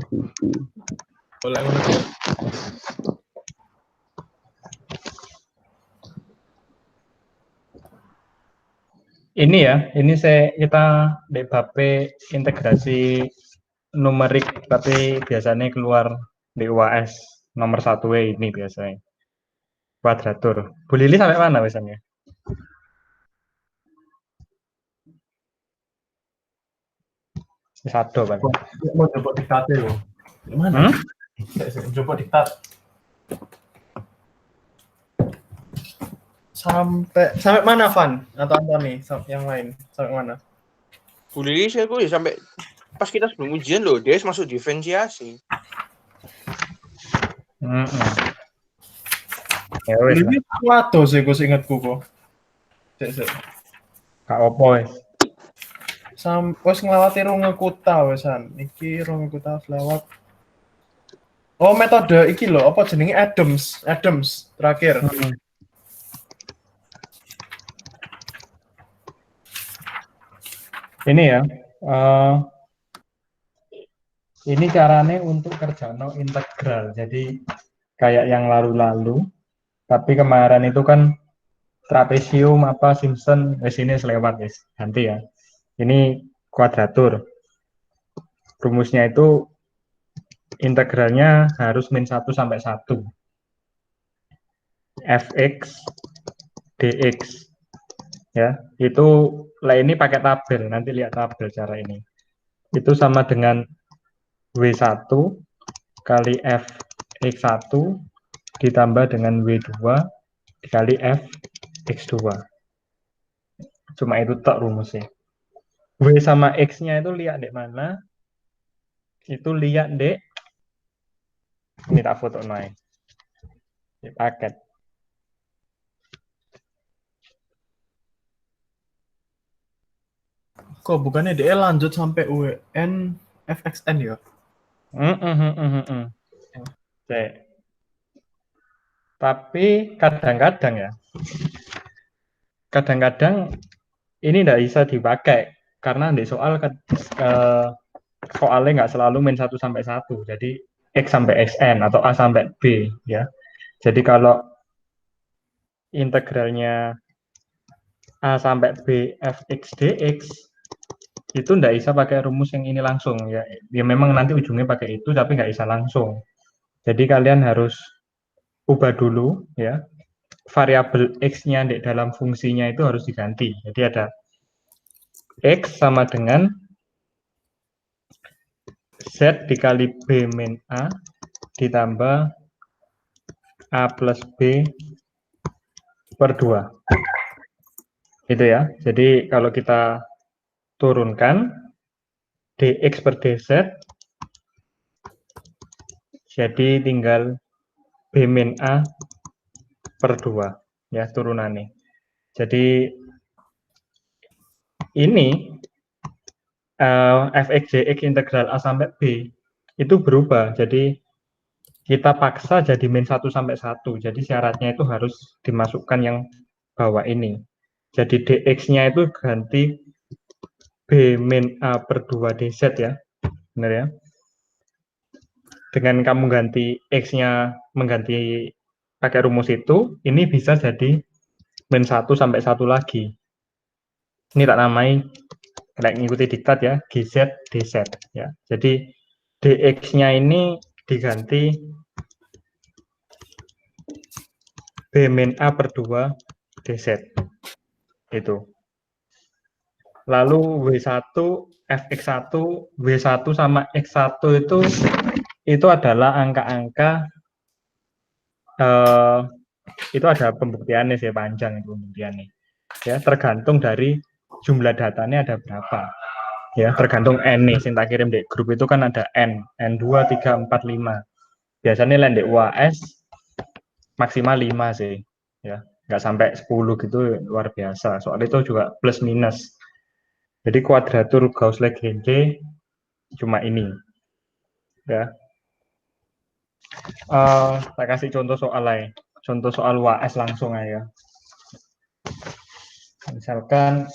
siji. Boleh ngono ya. Ini ya, ini kita di bab integrasi numerik, tapi biasanya keluar di UAS nomor 1 ini biasanya. Kuadratur. Bu Lili sampai mana biasanya? Satu, Pak. Mau coba diktat ya, gimana? Coba diktat. Sampai mana, Van? Atau Antoni? Yang lain? Sampai mana? Bu Lili saya ya sampai pas kita sebelum ujian loh, dia masuk diferensiasi. Ya wes. Ini waduh sih gue ingetku kok. Cek. Kak opo wes. Wes nglawati runge kuta wesan. Iki runge kuta lewat. Oh, metode iki lho, apa jenenge Adams terakhir. Ini ya. Ini caranya untuk kerjano integral. Jadi kayak yang lalu-lalu. Tapi kemarin itu kan trapesium apa Simpson, sini selewat guys. Ganti ya. Ini kuadratur. Rumusnya itu integralnya harus min 1 sampai 1. Fx dx. Ya, itu lah ini pakai tabel. Nanti lihat tabel cara ini. Itu sama dengan W1 kali Fx1 ditambah dengan W2 dikali Fx2. Cuma itu tak rumusnya. W sama X-nya itu lihat di mana? Itu lihat di ini tak foto naik. Di paket. Kok bukannya dia lanjut sampai UN FXN ya? Cek. Tapi kadang-kadang ya. Kadang-kadang ini tidak bisa dipakai karena di soal soalnya nggak selalu min 1 sampai 1. Jadi X sampai XN atau A sampai B ya. Jadi kalau integralnya A sampai B Fx dx itu nggak bisa pakai rumus yang ini langsung ya. Ya memang nanti ujungnya pakai itu tapi nggak bisa langsung. Jadi kalian harus ubah dulu ya. Variabel X-nya di dalam fungsinya itu harus diganti. Jadi ada X sama dengan Z dikali B min A ditambah A plus B per 2. Itu ya. Jadi kalau kita turunkan dx per dz jadi tinggal B min A per 2 ya turunannya. Jadi ini Fx dx integral A sampai B itu berubah. Jadi kita paksa jadi min 1 sampai 1. Jadi syaratnya itu harus dimasukkan yang bawah ini. Jadi dx-nya itu ganti B min A per 2 dz ya. Benar ya? Dengan kamu ganti X-nya mengganti pakai rumus itu, ini bisa jadi min 1 sampai 1 lagi. Ini tak namai, kayak ngikuti diktat ya, GZ, DZ. Ya. Jadi DX-nya ini diganti B min A per 2 DZ. Itu. Lalu W1, Fx1, W1 sama X1 itu adalah angka-angka itu ada pembuktiannya sih, panjang itu pembuktiannya. Ya, tergantung dari jumlah datanya ada berapa. Ya, tergantung N nih, yang tak kirim di grup itu kan ada N2, 3, 4, 5. Biasanya lain di UAS maksimal 5 sih. Ya, nggak sampai 10 gitu luar biasa. Soal itu juga plus minus. Jadi kuadratur Gauss-Legendre cuma ini. Ya. Saya kasih contoh soal lain. Contoh soal UAS langsung aja. Misalkan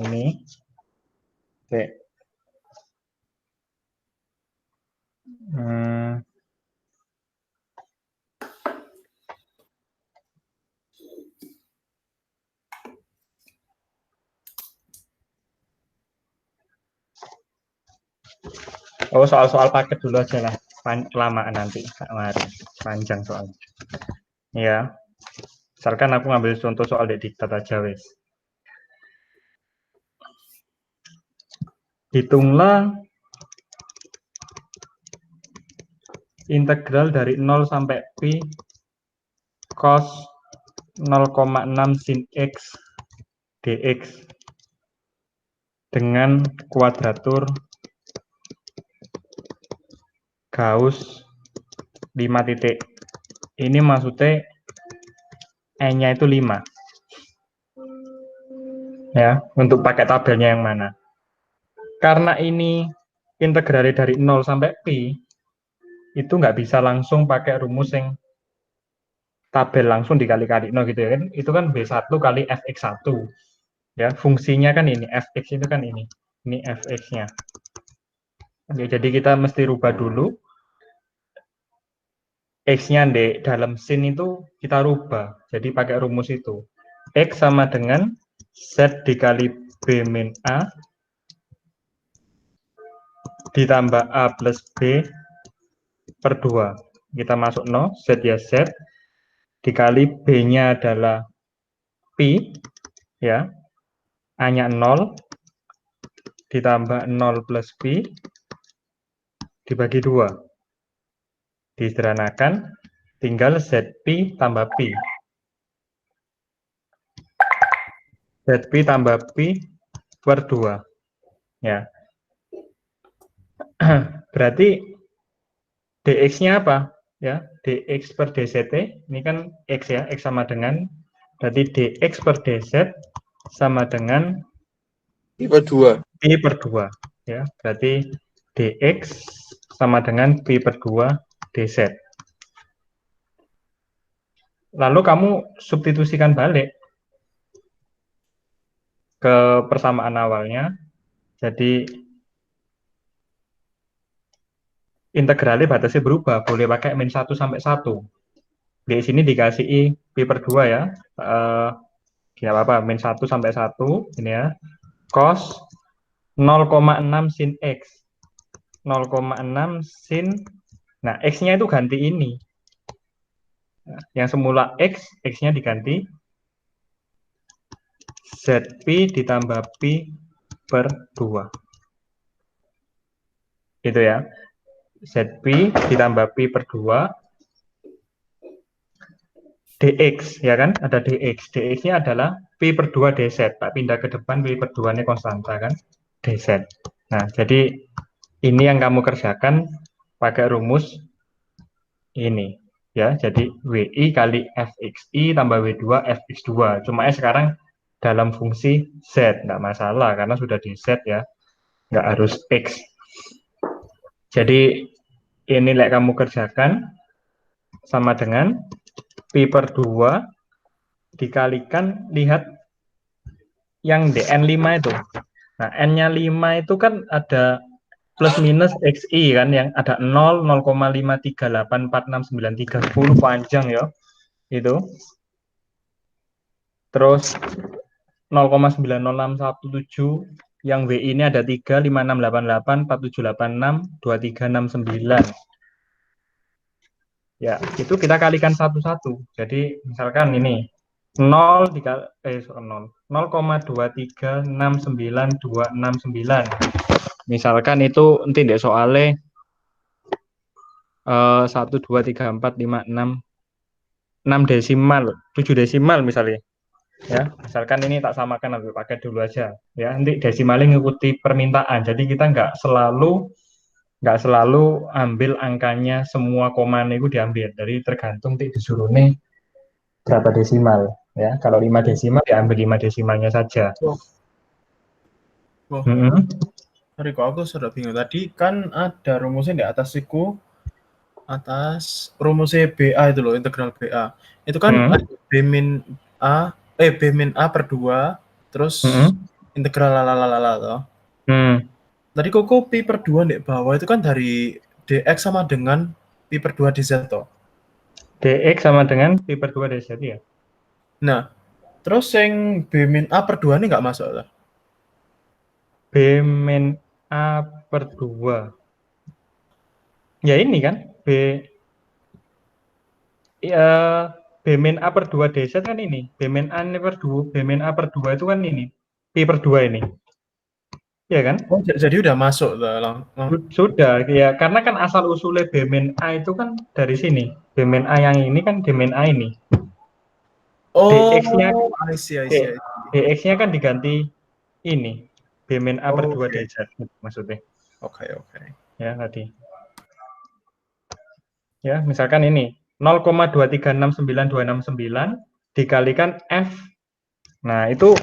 ini Oke. Hmm. Oh, soal-soal paket dulu aja lah. Kelamaan nanti, kemarin. Panjang soalnya. Ya, misalkan aku ngambil contoh soal diktat aja, wes. Hitunglah integral dari 0 sampai pi cos 0,6 sin x dx dengan kuadratur Gauss 5 titik. Ini maksudnya n-nya itu 5. Ya, untuk pakai tabelnya yang mana. Karena ini integralnya dari 0 sampai pi, itu nggak bisa langsung pakai rumus yang tabel langsung dikali-kali no gitu ya kan. Itu kan B1 kali fx1. Ya, fungsinya kan ini, fx itu kan ini fx-nya. Oke, jadi kita mesti rubah dulu x-nya di dalam sin itu kita rubah. Jadi pakai rumus itu. X sama dengan Z dikali B min A ditambah A plus B per 2. Kita masuk 0, Z ya Z, dikali B-nya adalah pi, ya, A-nya 0, ditambah 0 plus pi, dibagi 2. Disederhanakan, tinggal ZP tambah pi. ZP tambah pi per 2. Ya. Berarti dx-nya apa? Ya, dx per dzt, ini kan x ya, x sama dengan, berarti dx per dz sama dengan pi per 2. pi per 2. Ya, berarti dx sama dengan pi per 2 dz. Lalu kamu substitusikan balik ke persamaan awalnya, jadi integralnya batasnya berubah, boleh pakai min 1 sampai 1. Di sini dikasih i pi per 2 ya. Tidak apa-apa, min 1 sampai 1 ini ya. Cos 0,6 sin x. 0,6 sin, nah x-nya itu ganti ini. Nah, yang semula x, x-nya diganti zp ditambah pi per 2. Itu ya. Zp ditambah pi per 2 dx, ya kan? Ada dx. Dx-nya adalah pi per 2 dz. Tak pindah ke depan, pi per 2-nya konstanta kan? Dz. Nah, jadi ini yang kamu kerjakan pakai rumus ini. Ya, jadi WI kali FXI tambah W2 FX2. Cuma sekarang dalam fungsi Z. Nggak masalah, karena sudah di Z ya. Nggak harus X. Jadi ini like kamu kerjakan sama dengan pi per 2 dikalikan, lihat yang DN5 itu. Nah, N-nya 5 itu kan ada plus minus XI kan, yang ada 0, 0,5384693, 10 panjang ya. Itu. Terus 0,906117 yang WI ini ada 3, 5688, 4786, 2369. Ya, itu kita kalikan satu-satu. Jadi misalkan ini 0 dikali 0,2369269. Misalkan itu nanti deh soalnya 1 2 3 4 5 6 desimal, 7 desimal misalnya. Ya, misalkan ini tak samakan ambil paket dulu aja. Ya, nanti desimalnya ngikuti permintaan. Jadi kita nggak selalu ambil angkanya semua komanya itu diambil, dari tergantung disuruh nih berapa desimal ya. Kalau 5 desimal diambil 5 desimalnya saja. Sorry kok aku sudah bingung. Tadi kan ada rumusnya di atas rumusnya BA itu loh, integral BA. Itu kan B min A per 2 terus integral lalalala toh. Tadi Koko pi per 2 di bawah itu kan dari dx sama dengan pi per 2 dz toh. dx sama dengan pi per 2 dz ya. Nah, terus yang b min a per 2 ini nggak masuk toh? B min A per 2. Ya ini kan, B min A per 2 dz kan ini. B min A per 2, B min A per 2 itu kan ini. Pi per 2 ini. Ya kan? Oh, jadi udah masuk toh. Sudah, ya karena kan asal usulnya B min A itu kan dari sini. B min A yang ini kan D min A ini. Oh, dx-nya I see. dx-nya kan diganti ini. B min A per 2 Oke. dz maksudnya. Oke. Ya tadi. Ya, misalkan ini 0,2369269 dikalikan F. Nah, itu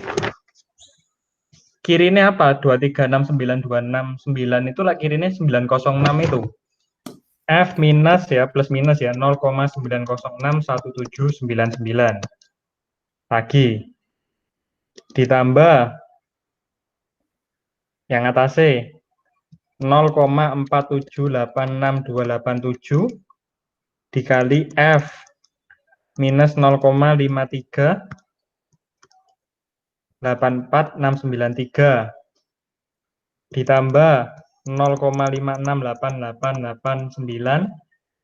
kirinya apa? 2369269 itu lah kirinya 906 itu. F minus ya, plus minus ya, 0,9061799. Lagi. Ditambah yang atasnya 0,4786287 dikali F minus 0,53 ditambah 0,568889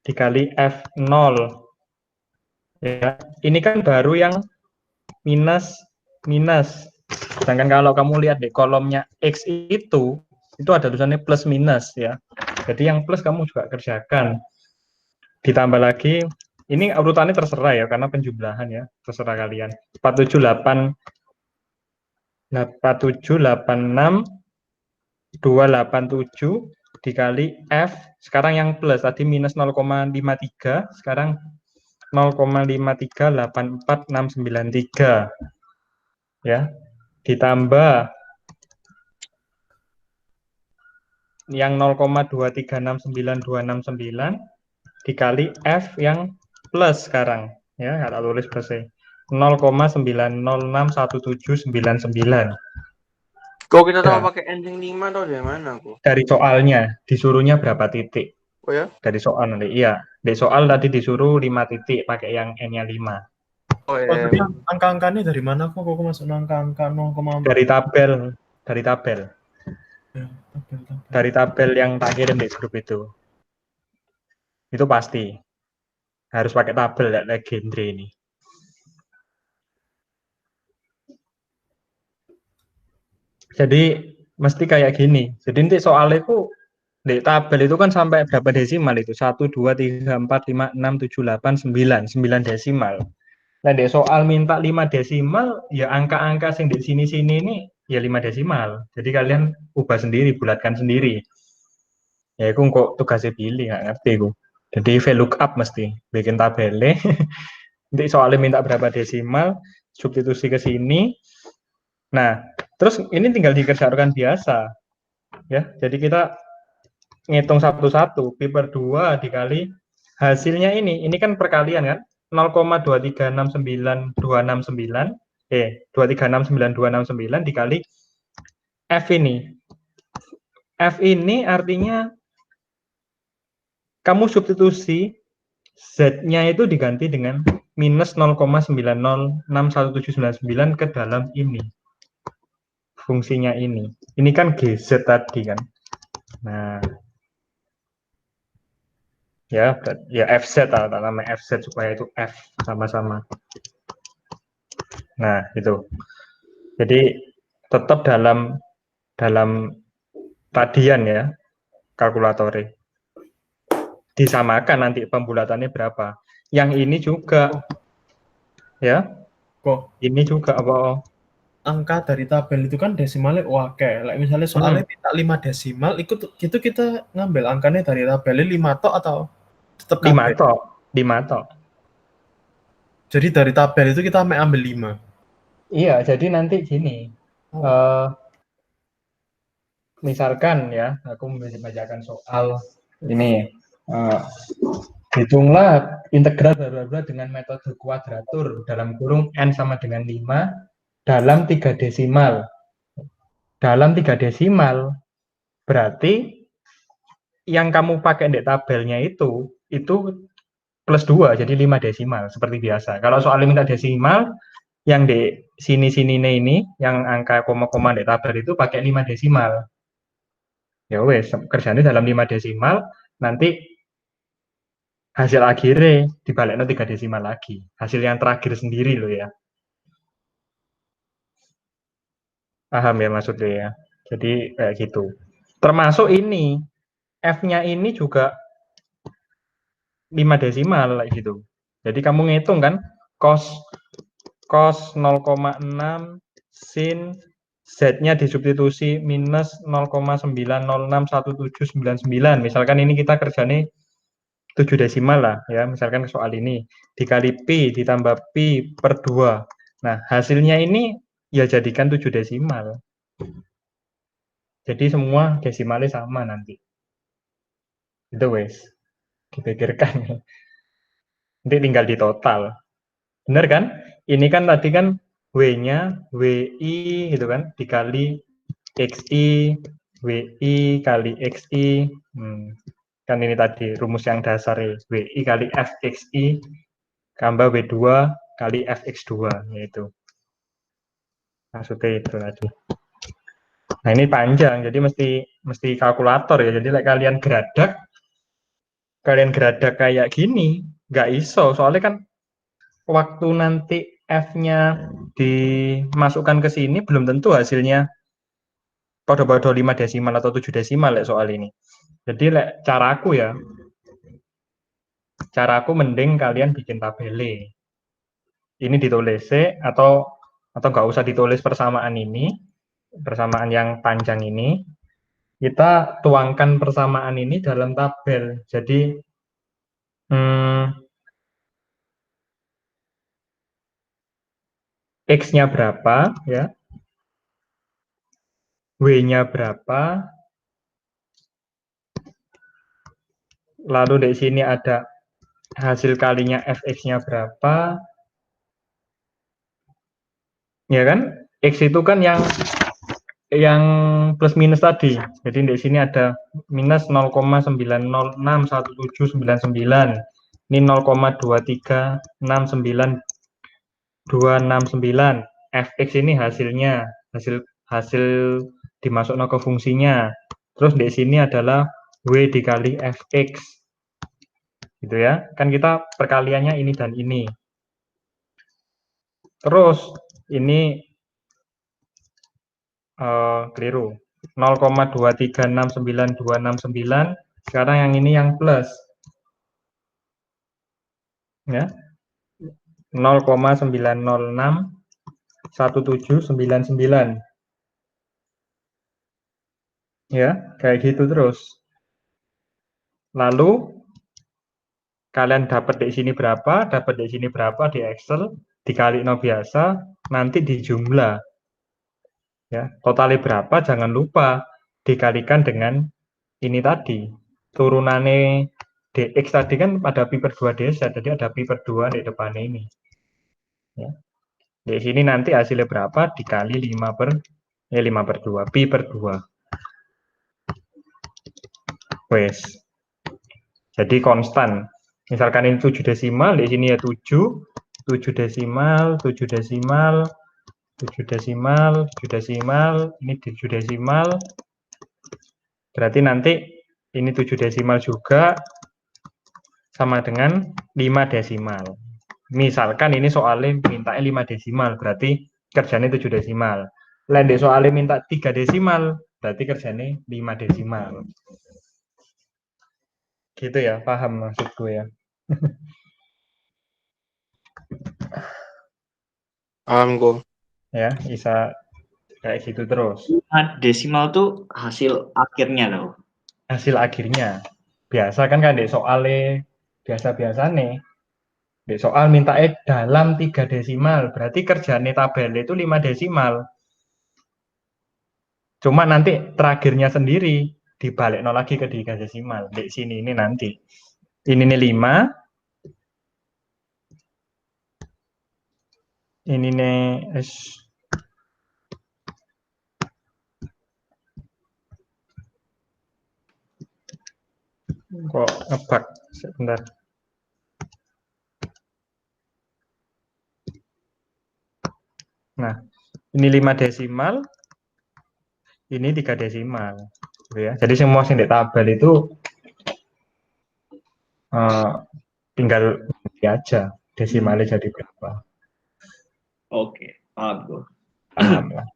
dikali F0. Ya, ini kan baru yang minus. Sedangkan kalau kamu lihat di kolomnya X itu ada tulisannya plus minus ya. Jadi yang plus kamu juga kerjakan. Ditambah lagi, ini urutannya terserah ya, karena penjumlahan ya, terserah kalian. 4786287 dikali F, sekarang yang plus, tadi minus 0,53, sekarang 0,5384693. Ya, ditambah yang 0,2369269 dikali F yang plus sekarang ya, nggak tulis plusnya 0,9061799. Kok kita tahu Ya. pakai ending 5 atau dari mana kok? Dari soalnya disuruhnya berapa titik? Oh ya? Dari soal nanti. Iya, di soal tadi disuruh 5 titik pakai yang N-nya 5. Oh Oh, ya. tapi angka-angkanya dari mana kok? Kok masuk angka-angka 0,4? Dari tabel. Ya, Dari tabel yang tak kirim di grup itu. Itu pasti. Harus pakai tabel ya, legendre ini. Jadi mesti kayak gini. Jadi nanti soalnya itu di tabel itu kan sampai berapa desimal itu? 1, 2, 3, 4, 5, 6, 7, 8, 9. 9 desimal. Nah di soal minta 5 desimal, ya angka-angka yang di sini-sini ini ya 5 desimal. Jadi kalian ubah sendiri, bulatkan sendiri. Ya itu kok tugasnya pilih, nggak ngerti aku. Jadi VLOOKUP mesti bikin tabelnya. Nanti soalnya minta berapa desimal, substitusi ke sini. Nah, terus ini tinggal dikerjakan biasa. Ya, jadi kita ngitung satu-satu, pi per 2 dikali hasilnya ini kan perkalian kan, 0,2369269 2369269 dikali F ini. F ini artinya kamu substitusi Z-nya itu diganti dengan minus 0,9061799 ke dalam ini. Fungsinya ini. Ini kan GZ tadi kan. Nah, ya FZ atau namanya FZ supaya itu F sama-sama. Nah, itu. Jadi tetap dalam tadian ya kalkulatornya. Disamakan nanti pembulatannya berapa. Yang ini juga ya. Kok ini juga apa? Angka dari tabel itu kan desimalnya oke. Like misalnya soalnya minta 5 desimal, itu kita ngambil angkanya dari tabelnya 5 tok atau tetap 5 tok. Jadi dari tabel itu kita ambil 5. Iya, jadi nanti gini. Misalkan ya, aku membacakan soal ini. Hitunglah integral bla dengan metode kuadratur dalam kurung n sama dengan 5 dalam 3 desimal. dalam 3 desimal. Berarti yang kamu pakai di tabelnya itu plus 2, jadi 5 desimal, seperti biasa. Kalau soalnya minta desimal, yang di sini-sini ini, yang angka koma-koma di tabel itu pakai 5 desimal. Ya wes, kerjanya dalam 5 desimal, nanti hasil akhirnya dibalik 3 desimal lagi. Hasil yang terakhir sendiri loh ya. Paham ya maksudnya ya. Jadi kayak gitu. Termasuk ini, F-nya ini juga 5 desimal kayak gitu. Jadi kamu ngitung kan, cos 0,6 sin Z-nya disubstitusi minus 0,9061799. Misalkan ini kita kerjanya 7 desimal lah ya, misalkan soal ini dikali Pi ditambah Pi per 2. Nah, hasilnya ini ya jadikan 7 desimal. Jadi semua desimalnya sama nanti. Itu wes, dipikirkan. Nanti tinggal di total. Benar kan? Ini kan tadi kan W-nya WI gitu kan, dikali XI, WI kali XI. Kan ini tadi rumus yang dasar ya. WI kali FXI tambah W2 kali FX2, yaitu. Maksudnya itu tadi. Nah ini panjang, jadi mesti kalkulator ya. Jadi like, kalian geradak kayak gini, nggak iso. Soalnya kan waktu nanti F-nya dimasukkan ke sini, belum tentu hasilnya pada 5 desimal atau 7 desimal ya soal ini. Jadi caraku mending kalian bikin tabele. Ini ditulis atau nggak usah ditulis persamaan ini, persamaan yang panjang ini. Kita tuangkan persamaan ini dalam tabel. Jadi X-nya berapa ya, W-nya berapa, lalu di sini ada hasil kalinya fx-nya berapa, ya kan? X itu kan yang plus minus tadi. Jadi di sini ada minus 0,9061799. Ini 0,2369269. Fx ini hasilnya, hasil dimasuk ke fungsinya. Terus di sini adalah W dikali Fx. Gitu ya. Kan kita perkaliannya ini dan ini. Terus ini keliru. 0,2369269. Sekarang yang ini yang plus. Ya. 0,9061799. Ya, kayak gitu terus. Lalu kalian dapat di sini berapa, dapat di sini berapa di Excel, dikali no biasa, nanti dijumlah. Ya, totalnya berapa? Jangan lupa dikalikan dengan ini tadi. Turunannya dx tadi kan ada pi per 2 dz, jadi ada pi per 2 di depannya ini. Ya. Di sini nanti hasilnya berapa? Dikali 5 per 2, pi per 2. Wes. Jadi konstan. Misalkan ini 7 desimal, di sini ya 7 desimal, 7 desimal, 7 desimal, 7 desimal, ini 7 desimal. Berarti nanti ini 7 desimal juga sama dengan 5 desimal. Misalkan ini soalnya minta 5 desimal, berarti kerjanya 7 desimal. Lain soalnya minta 3 desimal, berarti kerjanya 5 desimal. Gitu ya, paham maksudku ya. Paham kok. Ya, bisa kayak gitu terus. Desimal tuh hasil akhirnya loh. Hasil akhirnya. Biasa kan di soalnya, biasa-biasa nih. Di soal minta dalam 3 desimal, berarti kerjanya tabel itu 5 desimal. Cuma nanti terakhirnya sendiri dibalik lagi ke 3 desimal. Di sini ini nanti. Ini nih 5. Ini nih Kok ngebug? Sebentar. Nah, ini 5 desimal, ini 3 desimal. Gitu ya. Jadi semua yang di tabel itu tinggal ganti aja desimalnya jadi berapa. Oke, paham bro. Paham lah.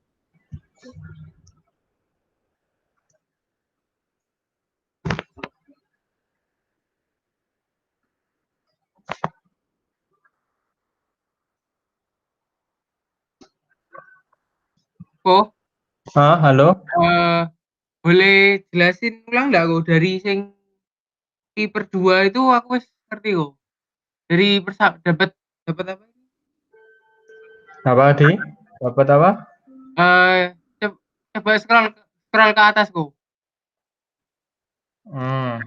Kok Halo? boleh jelasin ulang nggak kok dari sing pi per 2 itu aku wis ngerti kok. Dari dapat dapat apa? Apa tadi? Dapat apa? Eh coba scroll scroll ke atas kok. Hmm.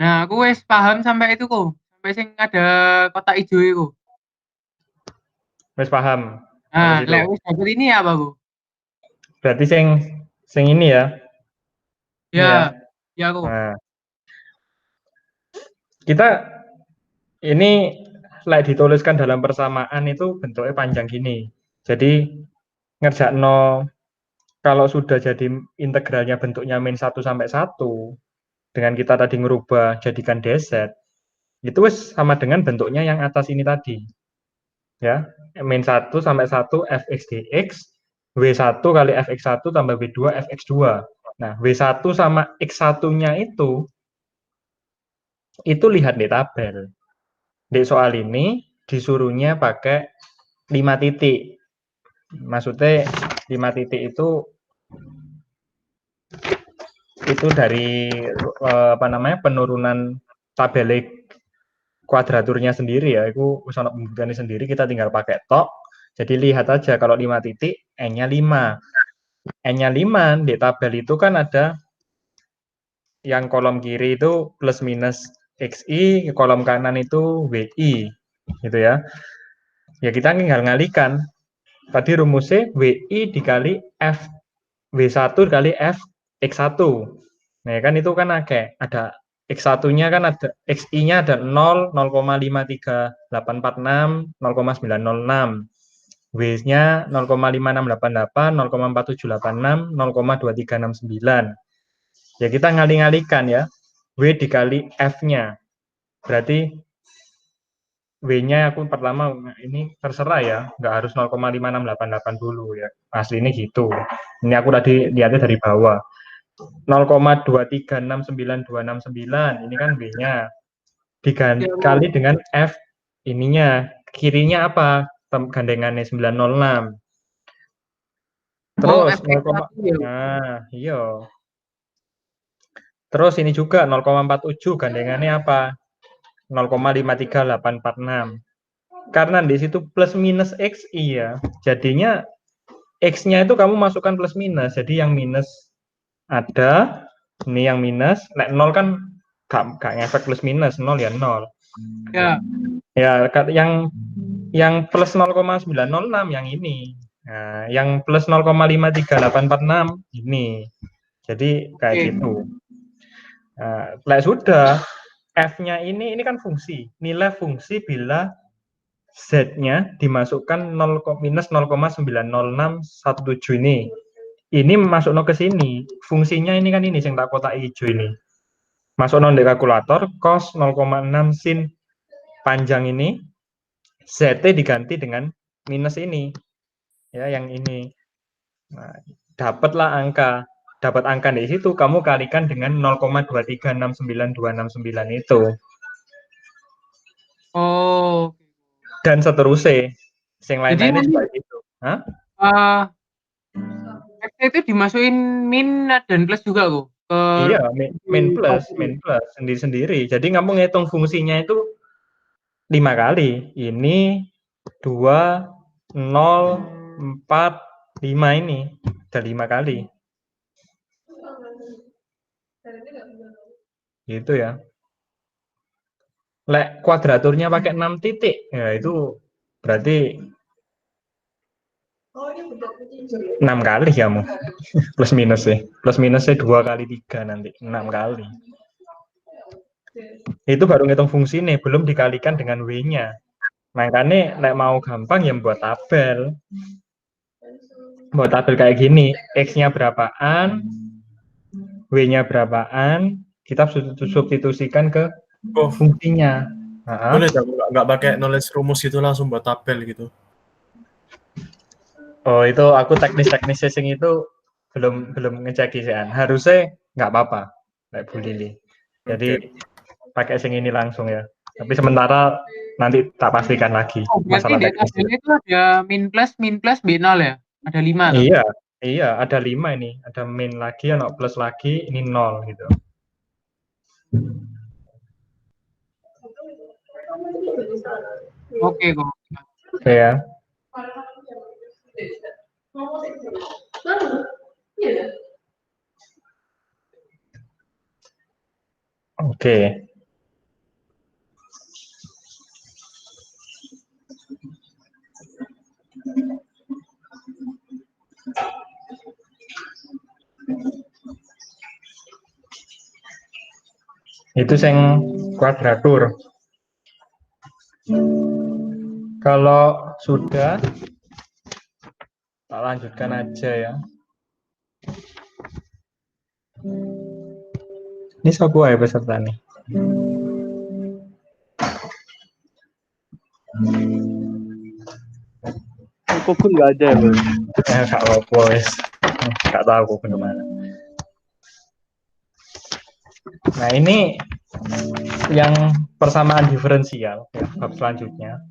Nah, aku wis paham sampai itu kok. Sampai sing ada kotak hijau itu. Wes paham sampai Nah, situ. lek wis dapet ini apa kok? Berarti sing ini ya. Ini ya. Ya, ya kok. Nah, kita ini lek dituliskan dalam persamaan itu bentuknya panjang gini. Jadi ngerjakno kalau sudah jadi integralnya bentuknya min 1 sampai 1 dengan kita tadi ngerubah jadikan dz, itu wis sama dengan bentuknya yang atas ini tadi. Ya, min 1 sampai 1 fx dx, w1 kali fx1 tambah w2 fx2. Nah, w1 sama x1-nya itu lihat di tabel. Di soal ini disuruhnya pakai 5 titik. Maksudnya 5 titik itu dari apa namanya penurunan tabel kuadraturnya sendiri ya. Itu soal pembuktiannya sendiri, kita tinggal pakai tok. Jadi lihat aja kalau 5 titik n-nya 5. N-nya 5 di tabel itu kan ada yang kolom kiri itu plus minus xi, kolom kanan itu wi, gitu ya. Ya kita tinggal ngalikan. Tadi rumusnya wi dikali f w1 kali f x1. Nah, kan itu kan ada x1-nya kan ada xi-nya ada 0, 0,53846, 0,906. W-nya 0,5688, 0,4786, 0,2369. Ya kita ngali-ngalikan ya. W dikali F-nya. Berarti W-nya aku pertama ini terserah ya, nggak harus 0,5688 dulu ya. Asli ini gitu. Ini aku tadi lihatnya dari bawah. 0,2369269 ini kan W-nya. Dikali dengan F ininya. Kirinya apa? Gandengannya 906. Terus 0, nah, iya. Terus ini juga 0,47 gandengannya apa? 0,53846. Karena di situ plus minus xi ya. Jadinya x-nya itu kamu masukkan plus minus. Jadi yang minus ada, ini yang minus. Nek 0 kan gak ngefek plus minus, 0 ya 0. Ya. Ya, yang plus 0,906 yang ini. Nah, yang plus 0,53846 ini. Jadi kayak gitu. Nah, sudah f-nya ini kan fungsi. Nilai fungsi bila z-nya dimasukkan 0, minus 0,90617 ini. Ini masuk ke sini. Fungsinya ini kan ini yang tak kotak hijau ini. Masuk di kalkulator cos 0,6 sin panjang ini z diganti dengan minus ini. Ya, yang ini. Nah, dapatlah angka. Dapat angka di situ, kamu kalikan dengan 0,2369269 itu. Oh. Dan seterusnya. Yang lain-lainnya juga gitu. Hah? Itu dimasukin min dan plus juga kok. Iya, min plus sendiri-sendiri. Jadi kamu ngitung fungsinya itu 5 kali. Ini 2, 0, 4, 5 ini. Ada 5 kali. Gitu ya. Lek kuadraturnya pakai 6 titik, ya itu berarti 6 kali kamu. Plus minus sih. Plus minusnya 2 kali 3 nanti. 6 kali. Itu baru ngitung fungsi nih, belum dikalikan dengan W-nya. Makanya nek mau gampang ya buat tabel. Buat tabel kayak gini, X-nya berapaan, W-nya berapaan, kita substitusikan ke Oh, fungsinya. boleh nggak pakai nulis rumus gitu langsung buat tabel gitu. Oh itu aku teknis sing itu belum ngecek sih. Harusnya nggak apa-apa kayak Bu Lili. Jadi pakai sing ini langsung ya. Tapi sementara nanti tak pastikan lagi Oh, berarti masalah di teknis. tabel itu ada min plus B0 ya? Ada 5 tuh. Iya, ada 5 ini. Ada min lagi, ada plus lagi, ini 0 gitu. Oke kok. Oke ya. Oke. Itu yang kuadratur. Kalau sudah, tak lanjutkan aja ya. Ini siapa ya peserta nih? Kok pun nggak ada ya, Bang? Kak Lopo wes. Nggak tahu aku kemana. Nah ini yang persamaan diferensial ya, bab selanjutnya.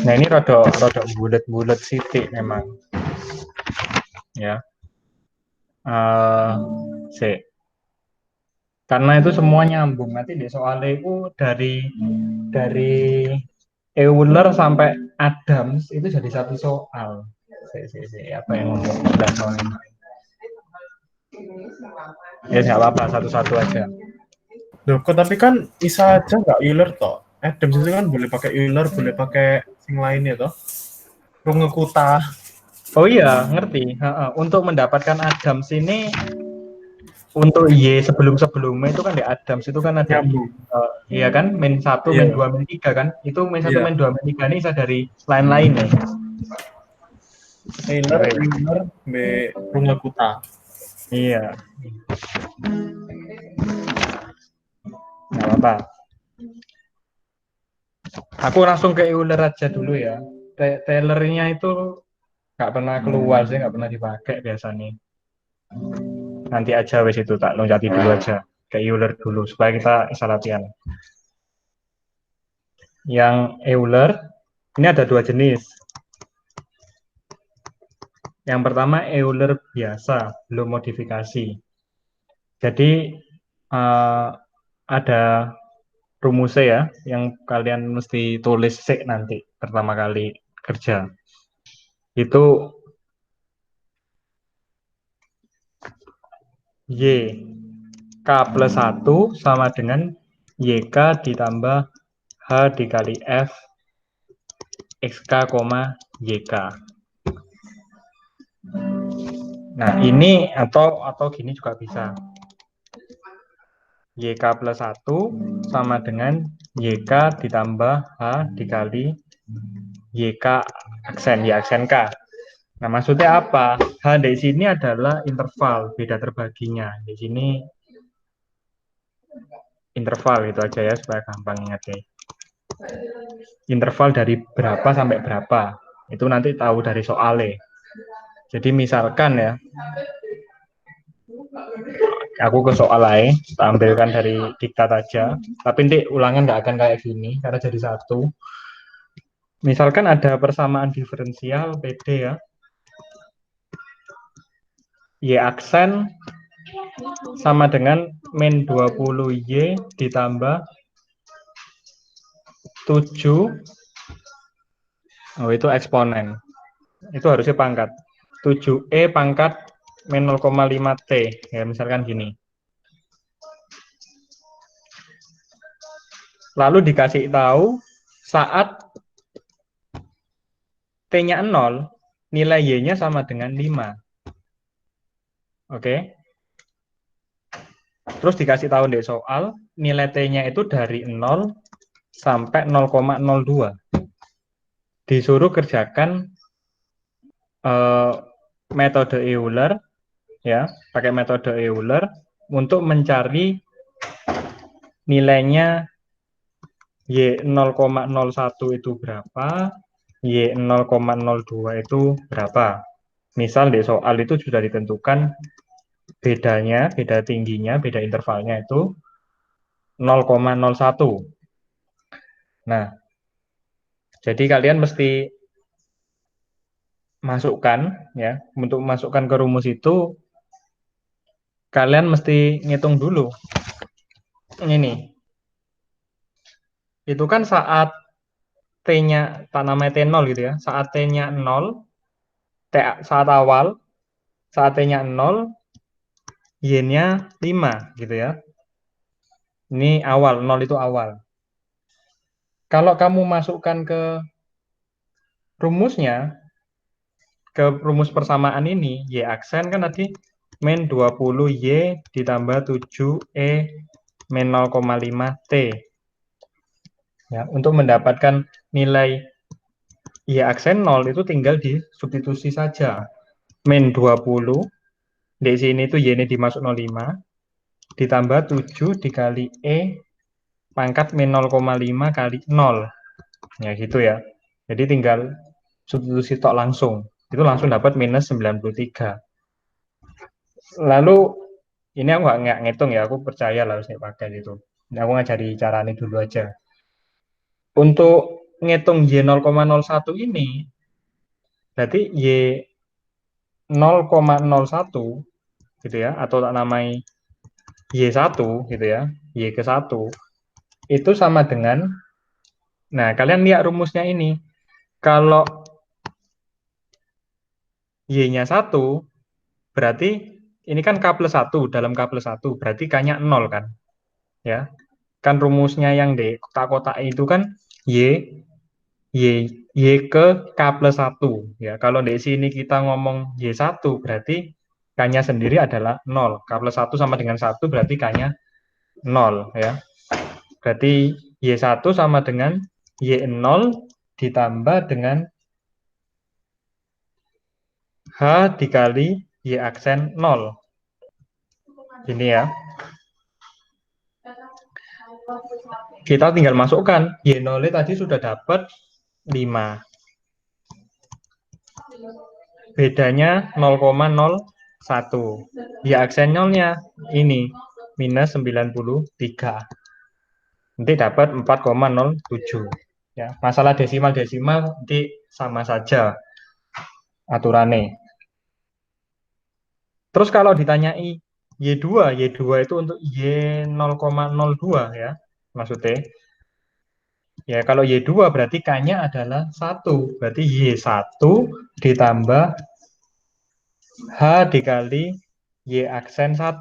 Nah ini rodok bulat-bulat sithik memang ya. Karena itu semua nyambung nanti di soalnya itu dari Euler sampai Adams itu jadi satu soal. Apa yang ngomong dan soal ini? Ya nggak apa-apa, satu-satu aja. Loh, kok tapi kan bisa aja nggak Euler toh. Adams itu kan boleh pakai Euler, boleh pakai yang lainnya toh. Rungekuta. Oh iya, ngerti. Untuk mendapatkan Adams ini, untuk Y sebelum-sebelumnya itu kan di Adams itu kan ada Nyambung. iya kan, min 1, Iya. min 2, min 3 kan. Itu min 1, Iya. min 2, min 3 ini bisa dari lain-lain ya. Euler, B, Rungekuta. Iya. Nggak apa-apa. Aku langsung ke Euler aja dulu ya. Taylor-nya itu nggak pernah keluar sih, nggak pernah dipakai biasanya. Nanti aja wes itu tak loncati dulu aja ke Euler dulu supaya kita bisa latihan. Yang Euler ini ada 2 jenis. Yang pertama Euler biasa, belum modifikasi. Jadi ada rumusnya ya, yang kalian mesti tulis sih nanti pertama kali kerja. Itu Y K plus 1 sama dengan YK ditambah H dikali F XK, YK. Nah ini atau gini juga bisa. YK plus 1 sama dengan YK ditambah H dikali YK aksen, Y aksen K. Nah maksudnya apa? H di sini adalah interval, beda terbaginya. Di sini interval itu aja ya supaya gampang ingatnya. Interval dari berapa sampai berapa. Itu nanti tahu dari soalnya. Jadi misalkan ya, aku ke soal lain, tampilkan dari diktat aja. Tapi nanti ulangan nggak akan kayak gini, karena jadi satu. Misalkan ada persamaan diferensial PD ya. Y aksen sama dengan min 20Y ditambah 7. Oh itu eksponen. Itu harusnya pangkat. 7E pangkat min 0,5T. Ya misalkan gini. lalu dikasih tahu saat T-nya 0, nilai Y-nya sama dengan 5. Oke. Terus dikasih tahu di soal, nilai T-nya itu dari 0 sampai 0,02. Disuruh kerjakan metode Euler, ya, pakai metode Euler untuk mencari nilainya Y 0,01 itu berapa, Y 0,02 itu berapa. Misal di soal itu sudah ditentukan bedanya, beda tingginya, beda intervalnya itu 0,01. Nah, jadi kalian mesti masukkan, ya, untuk masukkan ke rumus itu kalian mesti ngitung dulu. Ini itu kan saat T-nya, tak namanya T0 gitu ya, saat T-nya 0, saat awal, saat T-nya 0, Y-nya 5 gitu ya. Ini awal, 0 itu awal. Kalau kamu masukkan ke rumusnya, ke rumus persamaan ini, Y aksen kan tadi min 20Y ditambah 7E min 0,5 T. Ya, untuk mendapatkan nilai Y aksen 0 itu tinggal disubstitusi saja. Min 20, di sini itu Y ini dimasuk 0,5, ditambah 7 dikali E pangkat min 0,5 kali 0. Ya gitu ya. Jadi tinggal substitusi tok langsung. Itu langsung dapat minus 93. Lalu, ini aku nggak ngitung ya, aku percaya lah harus pakai itu. Ini aku ngajari cara ini dulu aja. Untuk ngitung Y 0,01 ini, berarti Y 0,01 gitu ya, atau tak namai Y1 gitu ya, Y ke 1, itu sama dengan, nah kalian lihat rumusnya ini, kalau Y-nya 1, berarti ini kan K plus 1, dalam K plus 1, berarti K-nya 0 kan, ya. Kan rumusnya yang di kotak-kotak itu kan Y, Y ke K plus 1, ya. Kalau di sini kita ngomong Y1, berarti K-nya sendiri adalah 0. K plus 1 sama dengan 1, berarti K-nya 0, ya. Berarti Y1 sama dengan Y0 ditambah dengan H dikali Y aksen 0. Ini ya. Kita tinggal masukkan. Y0 tadi sudah dapat 5. Bedanya 0,01. Y aksen 0-nya ini minus 93. Nanti dapat 4,07. Ya, masalah desimal-desimal nanti sama saja aturannya. Terus kalau ditanyai Y2 itu untuk Y 0,02 ya, maksudnya. Ya, kalau Y2 berarti K-nya adalah 1. Berarti Y1 ditambah H dikali Y aksen 1.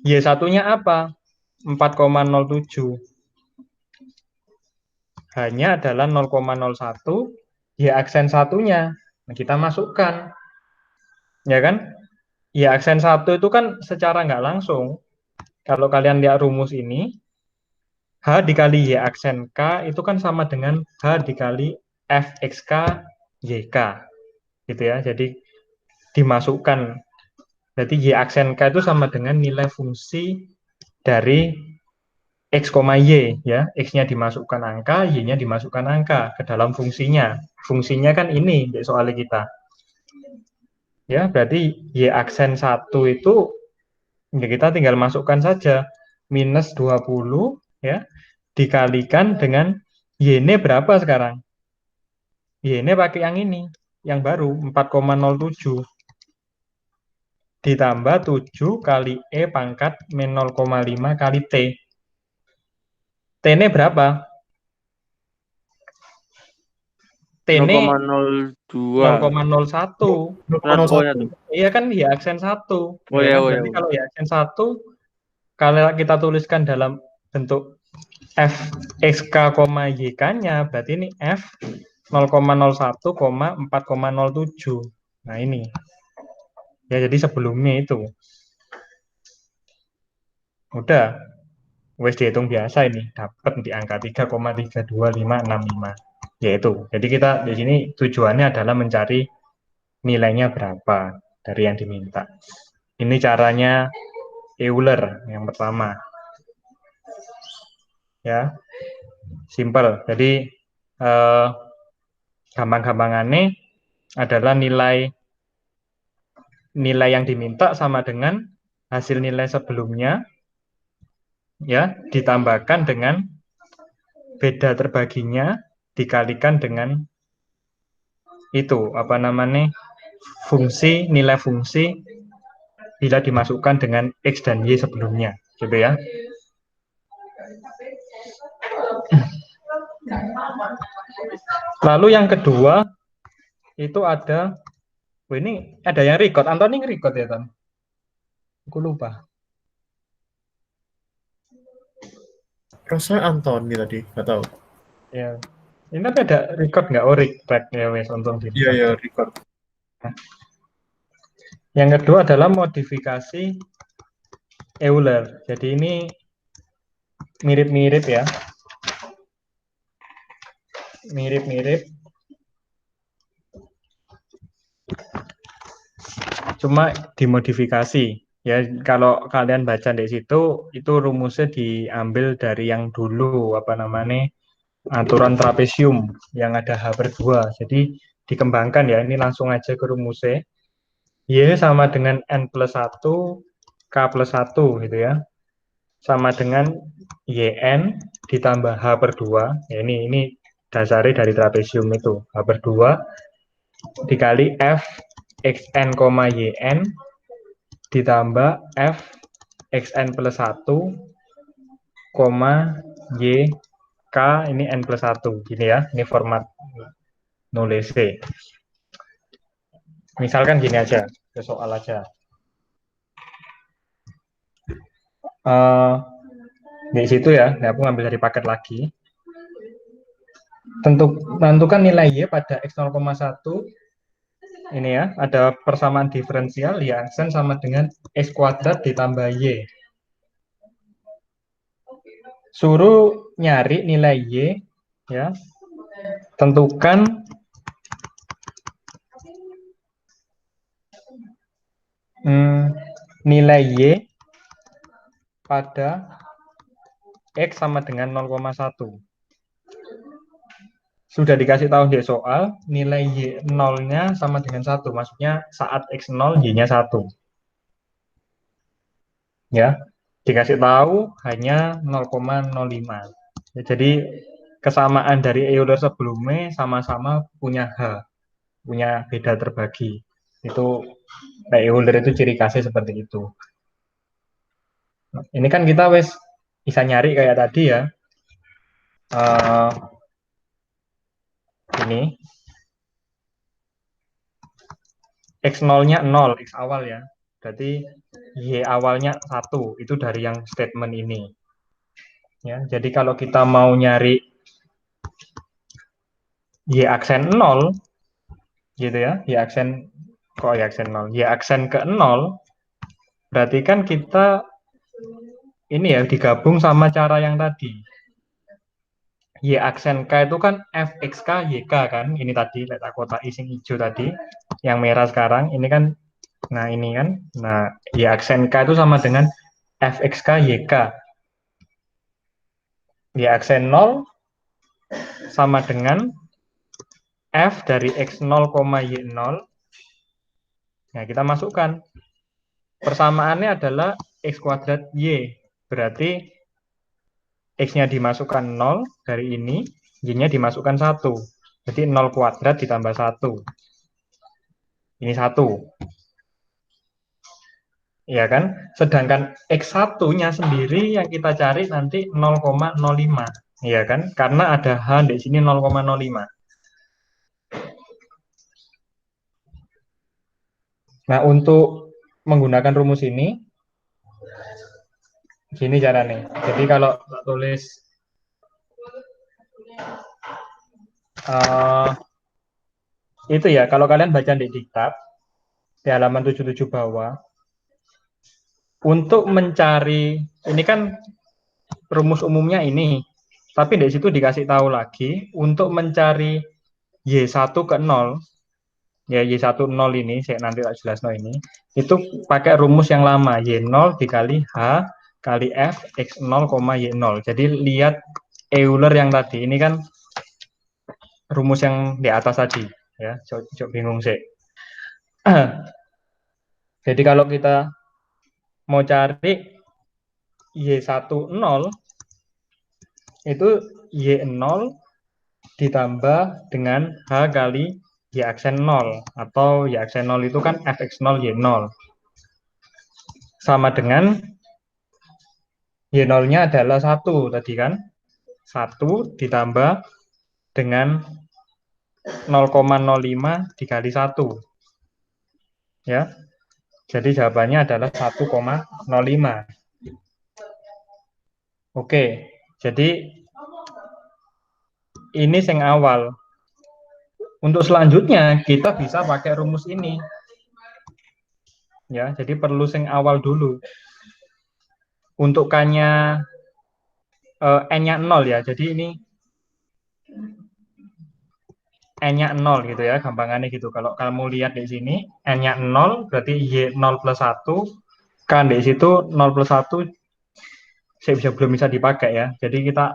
Y1-nya apa? 4,07. H-nya adalah 0,01. Y aksen 1-nya. Nah, kita masukkan. Ya kan? Y aksen 1 itu kan secara nggak langsung. Kalau kalian lihat rumus ini, H dikali Y aksen K itu kan sama dengan H dikali Fxk YK. Gitu ya. Jadi dimasukkan. Jadi Y aksen K itu sama dengan nilai fungsi dari X, Y. Ya. X-nya dimasukkan angka, Y-nya dimasukkan angka ke dalam fungsinya. Fungsinya kan ini di soal kita. Ya, berarti Y aksen 1 itu ya kita tinggal masukkan saja minus 20 ya dikalikan dengan Y ini berapa sekarang? Y ini pakai yang ini, yang baru 4,07 ditambah 7 kali E pangkat min 0,5 kali T. T ini berapa? T ini 0,02. 0,01. Kenapa tuh? Iya kan Y aksen 1. Oh Ya ya, kan? oh ya. Berarti kalau Y aksen 1 kalau kita tuliskan dalam bentuk fxk, yk-nya, berarti ini f 0,01, 4,07. Nah ini. Ya, jadi sebelumnya itu. Udah. Wes dihitung biasa ini. Dapat di angka 3,32565. Yaitu. Jadi kita di sini tujuannya adalah mencari nilainya berapa dari yang diminta. Ini caranya Euler yang pertama. Ya. Simple. Jadi gampang-gampangannya adalah nilai yang diminta sama dengan hasil nilai sebelumnya, ya, ditambahkan dengan beda terbaginya dikalikan dengan itu apa namanya nilai fungsi bila dimasukkan dengan x dan y sebelumnya, gitu ya. Lalu yang kedua itu ada, ini ada yang record, Antoni nge-record ya, Ton? Aku lupa. Rasanya Anthony tadi, nggak tahu. Ya. Ini tapi ada record nggak? Oh, record ya, wes, untung di Iya, iya, record. Yang kedua adalah modifikasi Euler. Jadi ini mirip-mirip ya. Mirip-mirip. Cuma dimodifikasi. Ya, kalau kalian baca di situ, itu rumusnya diambil dari yang dulu, apa namanya, aturan trapesium yang ada H/2. Jadi dikembangkan ya, ini langsung aja ke rumusnya. Y sama dengan N+1, K+1 gitu ya. Sama dengan YN ditambah H/2. Ya, ini dasarnya dari trapesium itu. H/2 dikali F xn, yn ditambah F xn+1, y k ini n+1. Gini ya, ini format nulisnya. Misalkan gini aja, ke soal aja. Di situ ya, aku ngambil dari paket lagi. Tentukan nilai y pada x 0,1. Ini ya, ada persamaan diferensial y aksen sama dengan x kuadrat ditambah y. Suruh nyari nilai y, ya. Tentukan nilai y pada x sama dengan 0,1. Sudah dikasih tahu di soal, nilai y 0-nya sama dengan 1. Maksudnya saat x 0, y-nya 1. Ya, dikasih tahu hanya 0,05. Ya, jadi kesamaan dari Euler sebelumnya sama-sama punya H, punya beda terbagi. Itu Euler itu ciri khasnya seperti itu. Ini kan kita wes bisa nyari kayak tadi ya. Ini x0-nya 0, x awal ya. Berarti y awalnya 1, itu dari yang statement ini. Ya, jadi kalau kita mau nyari y aksen 0, gitu ya, y aksen 0, y aksen ke 0, berarti kan kita ini ya digabung sama cara yang tadi. Y aksen K itu kan fxk yk kan, ini tadi letak kotak ising hijau tadi, yang merah sekarang, ini kan, nah ini kan, nah Y aksen K itu sama dengan fxk yk. Y aksen 0 sama dengan f dari x0, y0. Nah, kita masukkan. Persamaannya adalah x kuadrat y. Berarti x-nya dimasukkan 0 dari ini, y-nya dimasukkan 1. Jadi 0 kuadrat ditambah 1. Ini 1. Ya kan? Sedangkan X1-nya sendiri yang kita cari nanti 0,05. Ya kan? Karena ada H di sini 0,05. Nah, untuk menggunakan rumus ini, Gini caranya. Jadi kalau tak tulis eh, itu ya, kalau kalian baca di diktat di halaman 77 bawah, untuk mencari ini kan rumus umumnya ini, tapi di situ dikasih tahu lagi untuk mencari Y1 ke 0, ya Y1 0 ini, saya nanti tak jelas ini, itu pakai rumus yang lama, Y0 dikali H kali F X0, Y0. Jadi lihat Euler yang tadi, ini kan rumus yang di atas tadi, ya, coba bingung sih. Jadi kalau kita mau cari Y1 0, itu Y0 ditambah dengan H kali Y aksen 0, atau Y aksen 0 itu kan Fx0 Y0, sama dengan Y0-nya adalah 1 tadi kan, 1 ditambah dengan 0,05 dikali 1, ya. Jadi jawabannya adalah 1,05. Oke, jadi ini yang awal. Untuk selanjutnya kita bisa pakai rumus ini. Ya, jadi perlu yang awal dulu. Untuk K-nya N-nya 0 ya. Jadi ini N-nya 0 gitu ya, gampangannya gitu. Kalau kamu lihat di sini N-nya 0 berarti Y0 plus 1, kan di situ 0 plus 1 belum bisa dipakai ya. Jadi kita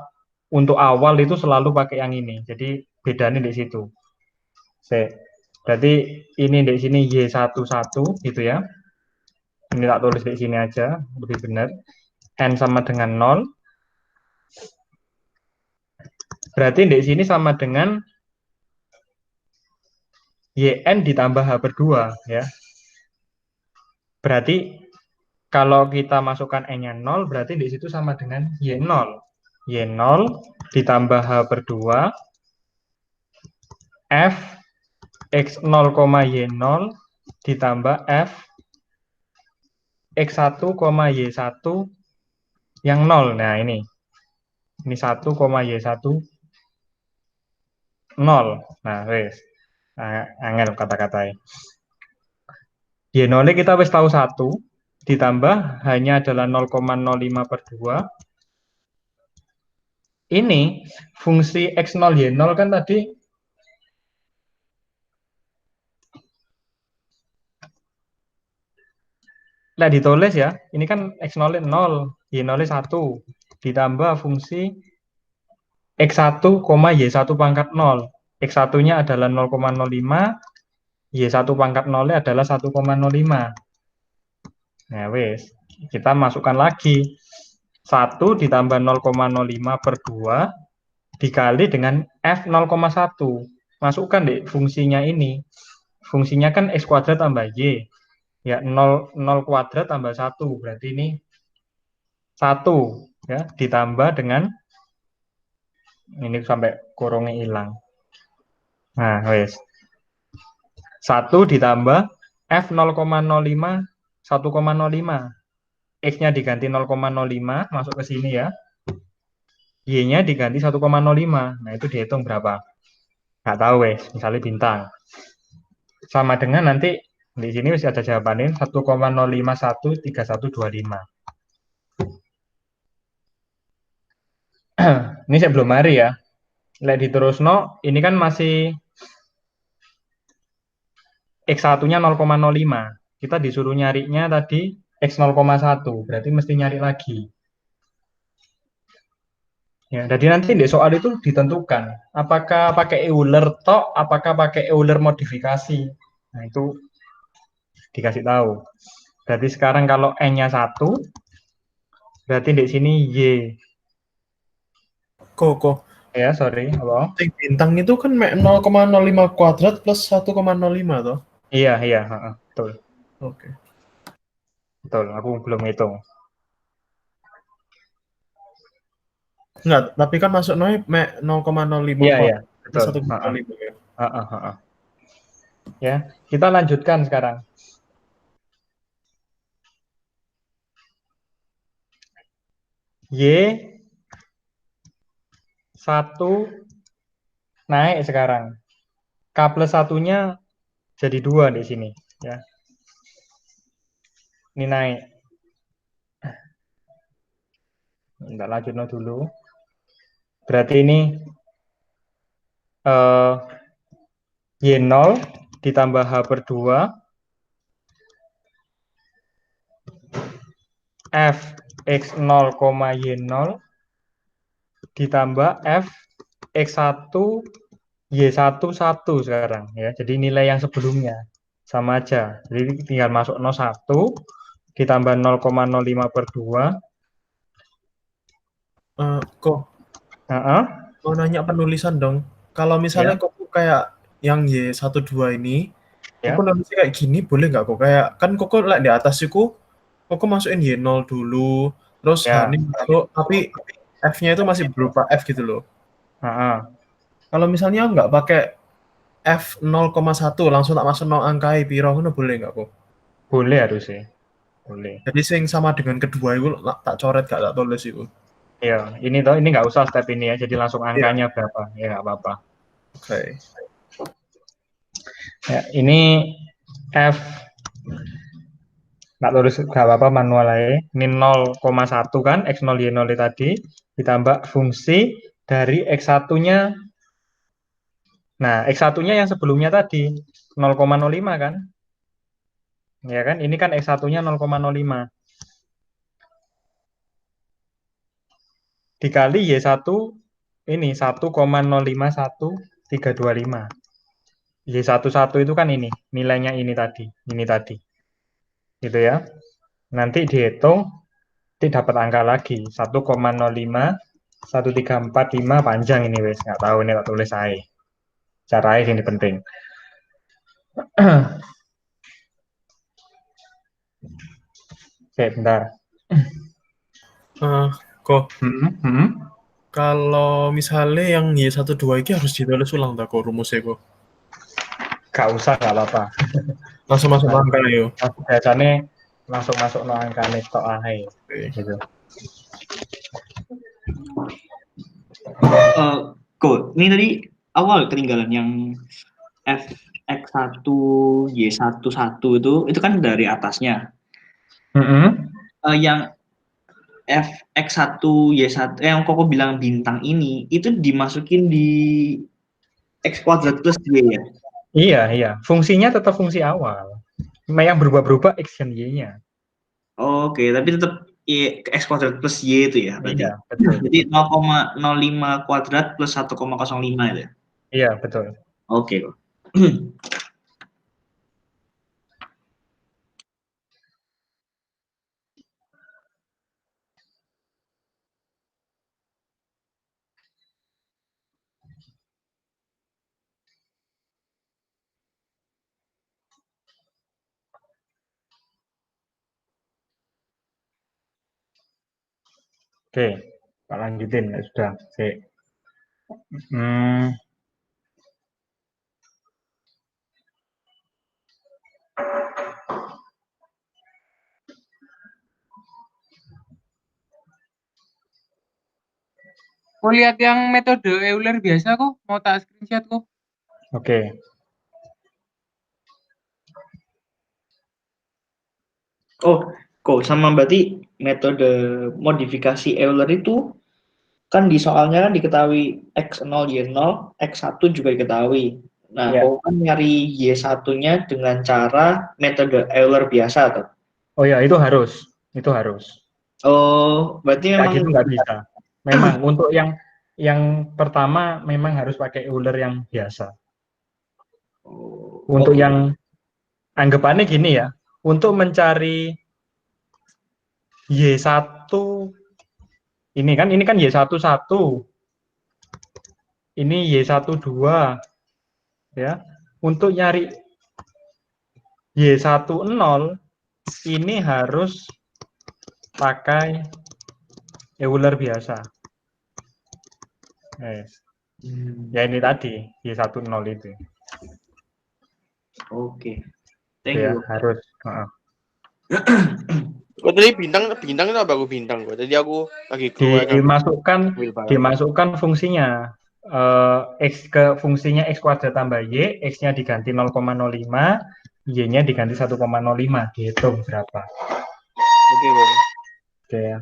untuk awal itu selalu pakai yang ini. Jadi bedanya di situ. Berarti ini di sini Y11 gitu ya. Ini tak tulis di sini aja, lebih benar. N sama dengan 0. Berarti di sini sama dengan YN ditambah H per 2 ya. Berarti kalau kita masukkan N-nya 0, berarti di situ sama dengan Y0. Y0 ditambah H per 2 F X0, Y0 ditambah F X1, Y1 yang 0. Nah, ini 1, Y1 0. Nah, wes. Nah, angel kata-katanya. Y0 kita wis tahu 1, ditambah hanya adalah 0,05 per 2. Ini fungsi X0 Y0 kan tadi nah ditulis ya, ini kan X0 0, Y0 1, ditambah fungsi X1, Y1 pangkat 0. X1-nya adalah 0,05, Y1 pangkat 0-nya adalah 1,05. Nah, wes, kita masukkan lagi. 1 ditambah 0,05 per 2 dikali dengan F 0,1. Masukkan deh fungsinya ini. Fungsinya kan X kuadrat tambah Y. Ya, 0 kuadrat tambah 1. Berarti ini 1 ya, ditambah dengan ini sampai kurungnya hilang. Nah, wes. 1 ditambah F 0,05 1,05. X-nya diganti 0,05 masuk ke sini ya. Y-nya diganti 1,05. Nah, itu dihitung berapa? Nggak tahu wes, misalnya bintang. Sama dengan nanti di sini masih ada jawabannya 1,0513125. Ini saya belum hari ya. Lihat diterusno, ini kan masih X1-nya 0,05. Kita disuruh nyarinya tadi X 0,1. Berarti mesti nyari lagi. Ya, jadi nanti di soal itu ditentukan apakah pakai Euler tok, apakah pakai Euler modifikasi. Nah, itu dikasih tahu. Berarti sekarang kalau N-nya 1, berarti di sini Y. Kok. Ya, sorry, apa? Bintang itu kan 0,05 kuadrat plus 1,05 toh. Iya, betul. Oke. Betul, aku belum hitung. Enggak, tapi kan masuk 0,05 Iya, plus betul. 1,05 ya. Ya, kita lanjutkan sekarang. Y1 naik sekarang. K plus satunya jadi 2 di sini. Ya. Ini naik. Kita lanjut dulu. Berarti ini Y0 ditambah H per 2 F X0, Y0 ditambah F X1 Y1 1 sekarang ya. Jadi nilai yang sebelumnya sama aja. Jadi tinggal masuk 01 ditambah 0,05 per 2. Kok mau nanya penulisan dong. Kalau misalnya kok kayak yang Y12 ini, Ya. kok nulisnya kayak gini boleh nggak kok? Kayak kan kok like di atas itu, kok masukin Y0 dulu, terus Ya. H ini masuk, tapi F-nya itu masih berupa F gitu loh. Kalau misalnya nggak pakai F 0,1 langsung tak masuk 0 angkai piro ngono boleh nggak kok? Boleh harusnya. Boleh. Jadi sing sama dengan kedua itu tak coret gak tak tulis itu. Ya, ini nggak usah step ini ya, jadi langsung angkanya berapa, ya nggak apa-apa. Oke. Ya, ini F, nggak tulis nggak apa-apa manual aja. Ini 0,1 kan, X0 Y0 tadi, ditambah fungsi dari X1-nya. Nah, X1-nya yang sebelumnya tadi, 0,05 kan? Ya kan, ini kan X1-nya 0,05. Dikali Y1 ini 1,051325. Y11 itu kan ini, nilainya ini tadi. Gitu ya. Nanti dihitung, nanti dapat angka lagi, 1,051345 panjang ini wes, nggak tahu ini tak tulis saya. Cara ini penting. Oke, bentar. Kok Hmm. kalau misalnya yang Y12 ini harus ditulis ulang tak kok rumusnya kok? Gak usah, nggak apa-apa. Langsung masuk angka yo. Biasanya langsung masuk no angka tok ae. Gitu. Kok ini tadi awal ketinggalan yang X1 Y11 itu kan dari atasnya. Yang X1 Y1 yang Koko bilang bintang ini itu dimasukin di X kuadrat plus Y ya? Iya. Fungsinya tetap fungsi awal. Yang berubah-berubah X dan Y-nya. Oke, tapi tetap X kuadrat plus Y itu ya berarti. Iya, betul. Jadi 0,05 kuadrat plus 1,05 itu ya? Iya, betul. Oke. Oke, Pak lanjutin ya sudah. Oke. Kok lihat yang metode Euler biasa kok, mau tak screenshot kok. Oke. Oh, kok sama berarti metode modifikasi Euler itu kan di soalnya kan diketahui X0 Y0, X1 juga diketahui. Nah, kok kan nyari Y1-nya dengan cara metode Euler biasa tuh. Oh ya, itu harus. Oh, berarti memang gitu nggak bisa. Memang untuk yang pertama memang harus pakai Euler yang biasa. Untuk yang anggapannya gini ya, untuk mencari Y1 ini kan Y11, ini Y12 ya. Untuk nyari Y10 ini harus pakai Euler biasa. Ya ini tadi Y10 itu. Oke. Thank Ya, you. harus. Oh, tadi bintang itu apa aku bintang kok. Tadi aku lagi keluar sambil ambil barang. dimasukkan fungsinya x ke fungsinya x kuadrat tambah y, x-nya diganti 0,05, y-nya diganti 1,05, dihitung berapa. Oke, Bang. Oke ya.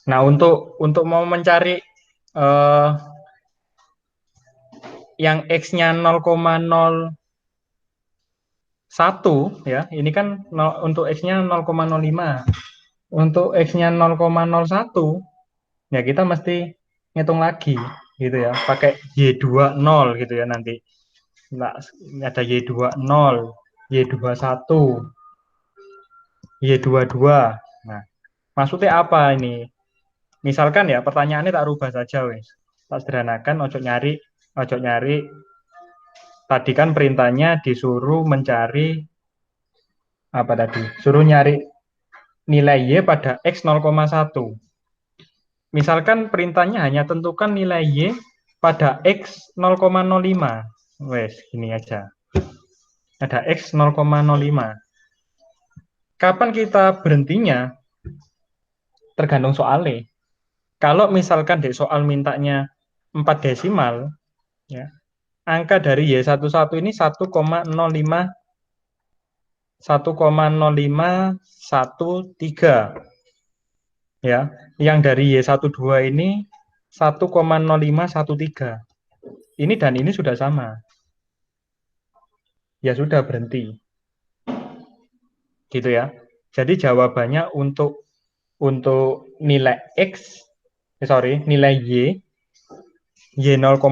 Nah, untuk mau mencari yang x-nya 0,01 ya, ini kan untuk x-nya 0,05. Untuk x-nya 0,01 ya kita mesti ngitung lagi gitu ya, pakai y20 gitu ya nanti. Nah, ada y20, y21, y22. Nah, maksudnya apa ini? Misalkan ya pertanyaannya tak rubah saja wes. Tak sederhanakan, ojo nyari. Tadi kan perintahnya disuruh mencari apa tadi? Suruh nyari nilai y pada x 0,1. Misalkan perintahnya hanya tentukan nilai y pada x 0,05. Wes, gini aja. Ada x 0,05. Kapan kita berhentinya? Tergantung soalnya. Kalau misalkan di soal mintanya 4 desimal, ya, angka dari Y11 ini 1,0513. Ya, yang dari Y12 ini 1,0513. Ini dan ini sudah sama. Ya sudah berhenti. Gitu ya. Jadi jawabannya untuk nilai x, nilai y 0,05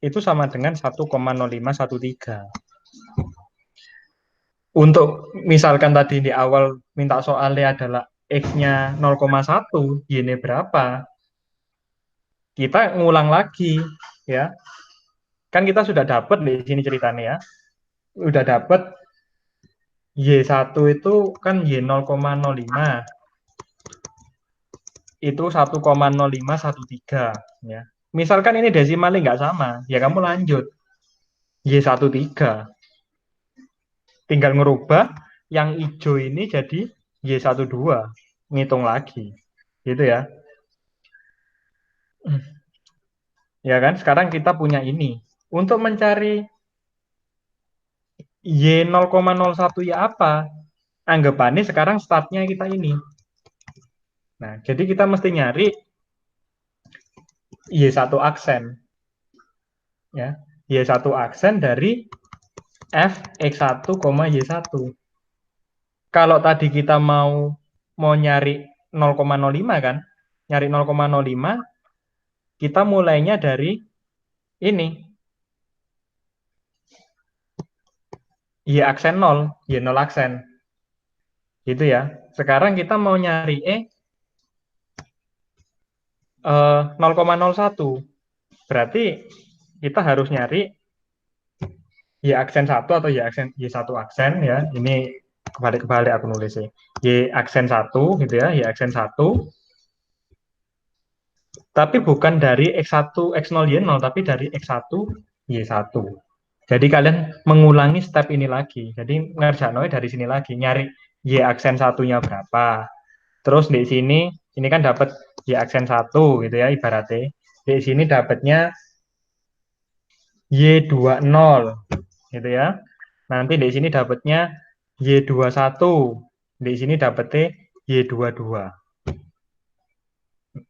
itu sama dengan 1,0513. Untuk misalkan tadi di awal minta soalnya adalah x-nya 0,1, y-nya berapa? Kita ngulang lagi ya. Kan kita sudah dapat di sini ceritanya ya. Udah dapat y1 itu kan y 0,05. Itu 1,0513 ya. Misalkan ini desimalnya nggak sama, ya kamu lanjut Y13. Tinggal ngerubah yang hijau ini jadi Y12. Ngitung lagi. Gitu ya. Ya kan? Sekarang kita punya ini. Untuk mencari Y0,01 ya apa? Anggapannya sekarang startnya kita ini. Nah, jadi kita mesti nyari Y1 aksen. Ya. Y1 aksen dari f x1, y1. Kalau tadi kita mau nyari 0,05 kan, nyari 0,05, kita mulainya dari ini, y aksen 0, y0 aksen. Gitu ya. Sekarang kita mau nyari 0,01. Berarti kita harus nyari y aksen 1 atau y1 aksen ya. Ini kebalik aku nulis ya. Y aksen 1 gitu ya, y aksen 1. Tapi bukan dari x1, x0, y0, tapi dari x1, y1. Jadi kalian mengulangi step ini lagi. Jadi ngerjainnya dari sini lagi, nyari y aksen satunya berapa. Terus di sini, ini kan dapat y aksen 1 gitu ya ibaratnya. Di sini dapatnya y20 gitu ya. Nanti di sini dapatnya y21. Di sini dapatnya y22.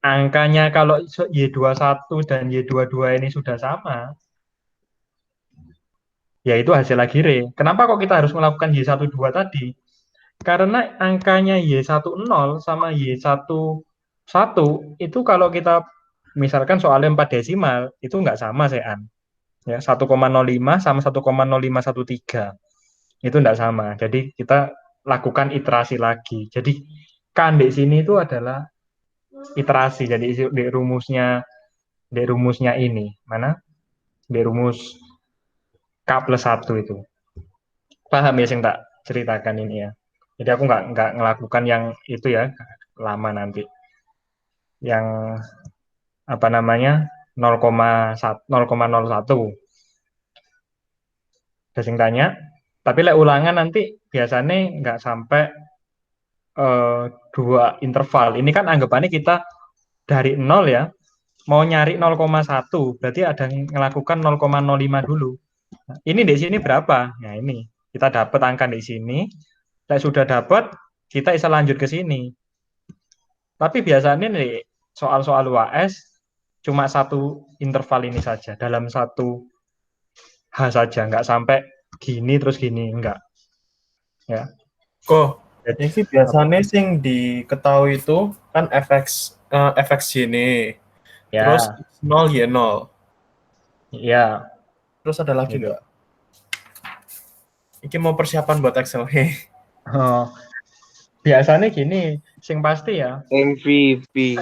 Angkanya kalau Y21 dan Y22 ini sudah sama, yaitu hasil Laguerre. Kenapa kok kita harus melakukan Y12 tadi? Karena angkanya Y10 sama Y11 itu kalau kita misalkan soalnya 4 desimal, itu nggak sama, Sean. Ya, 1,05 sama 1,0513. Itu nggak sama. Jadi kita lakukan iterasi lagi. Jadi kan di sini itu adalah iterasi. Jadi di rumusnya ini mana? Di rumus K+1 itu. Paham ya sing tak ceritakan ini ya? Jadi aku nggak ngelakukan yang itu ya, lama nanti. Yang apa namanya 0,1. Ada yang tanya, tapi lek ulangan nanti biasanya nggak sampai eh, 2 interval. Ini kan anggapannya kita dari 0 ya, mau nyari 0,1, berarti ada yang melakukan 0,05 dulu. Nah, ini di sini berapa? Nah ini, kita dapat angka di sini, lek sudah dapat, kita bisa lanjut ke sini. Tapi biasanya nih, soal-soal UAS, cuma satu interval ini saja, dalam satu H saja, nggak sampai gini terus gini, enggak. Ya. Kok Jadi, ini biasanya sing diketahui itu kan fx ini, terus ya, X0 Y0. ya, Terus ada lagi gitu. nggak? Ini mau persiapan buat Excel. Oh, biasanya gini, sing pasti ya, MVP.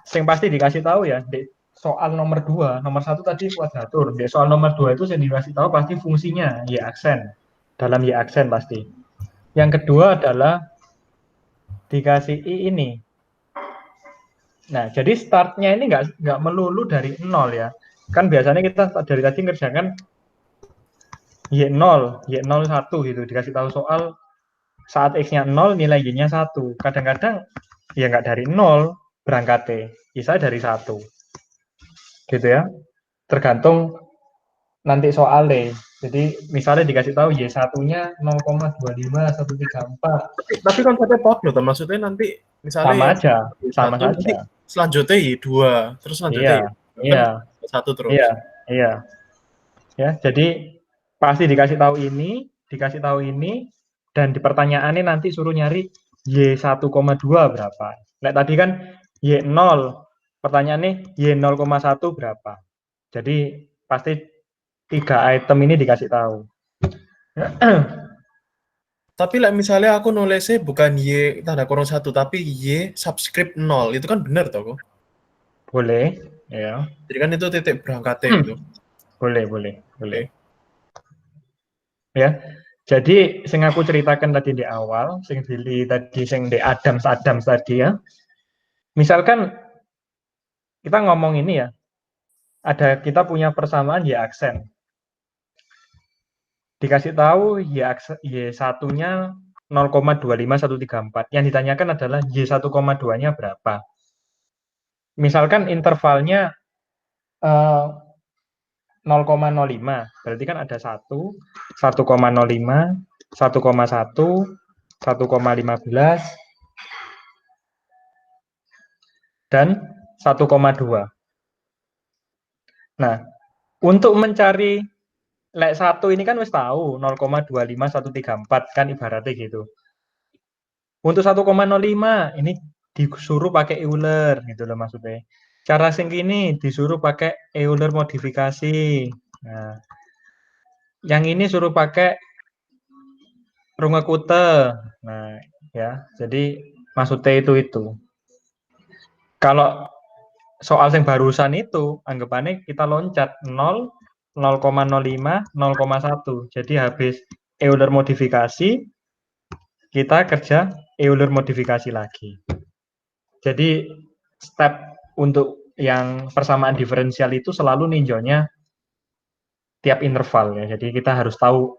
sing pasti dikasih tahu ya, di soal nomor 2, nomor 1 tadi kuadratur, di soal nomor 2 itu yang dikasih tahu pasti fungsinya, Y aksen, dalam Y aksen pasti. Yang kedua adalah dikasih I ini. Nah, jadi startnya ini nggak melulu dari 0 ya. Kan biasanya kita dari tadi ngerjakan Y0, Y01 gitu, dikasih tahu soal saat X-nya 0, nilai Y-nya 1. Kadang-kadang ya nggak dari 0 berangkatnya, bisa dari 1. Gitu ya. Tergantung nanti soalnya. Jadi misalnya dikasih tahu Y1-nya 0,25134. Tapi konsepnya loh, maksudnya nanti misalnya Sama yang aja, sama satu nanti saja. selanjutnya Y2, terus selanjutnya Iya, Y2. iya, Kan satu terus. iya, iya. Ya, jadi pasti dikasih tahu ini, dan di pertanyaannya nanti suruh nyari Y1,2 berapa. Nah, tadi kan Y0, pertanyaannya Y0,1 berapa. Jadi pasti 3 item ini dikasih tahu. Tapi like, misalnya aku nulisnya bukan Y tanda kurung 1, tapi Y subscript 0. Itu kan benar toh kok. Boleh, ya. Jadi kan itu titik berangkatnya gitu. Boleh, boleh, boleh. Oke. Ya. Jadi sing aku ceritakan tadi di awal, sing di Adams tadi ya. Misalkan kita ngomong ini ya, kita punya persamaan Y aksen. Dikasih tahu Y1-nya 0,25134. Yang ditanyakan adalah Y1,2-nya berapa. Misalkan intervalnya 0,05, berarti kan ada 1, 1,05, 1,1, 1,15, dan 1,2. Nah, untuk mencari lek 1 ini kan wis tahu 0,25134 kan ibaratnya gitu. Untuk 1,05 ini disuruh pakai Euler gitu loh maksudnya. Cara sing ini disuruh pakai Euler modifikasi. Nah, yang ini suruh pakai Runge-Kute. Nah, ya. Jadi maksudnya itu. Kalau soal yang barusan itu anggapannya kita loncat 0, 0,05, 0,1. Jadi habis Euler modifikasi kita kerja Euler modifikasi lagi. Jadi step untuk yang persamaan diferensial itu selalu ninjaunya tiap interval ya. Jadi kita harus tahu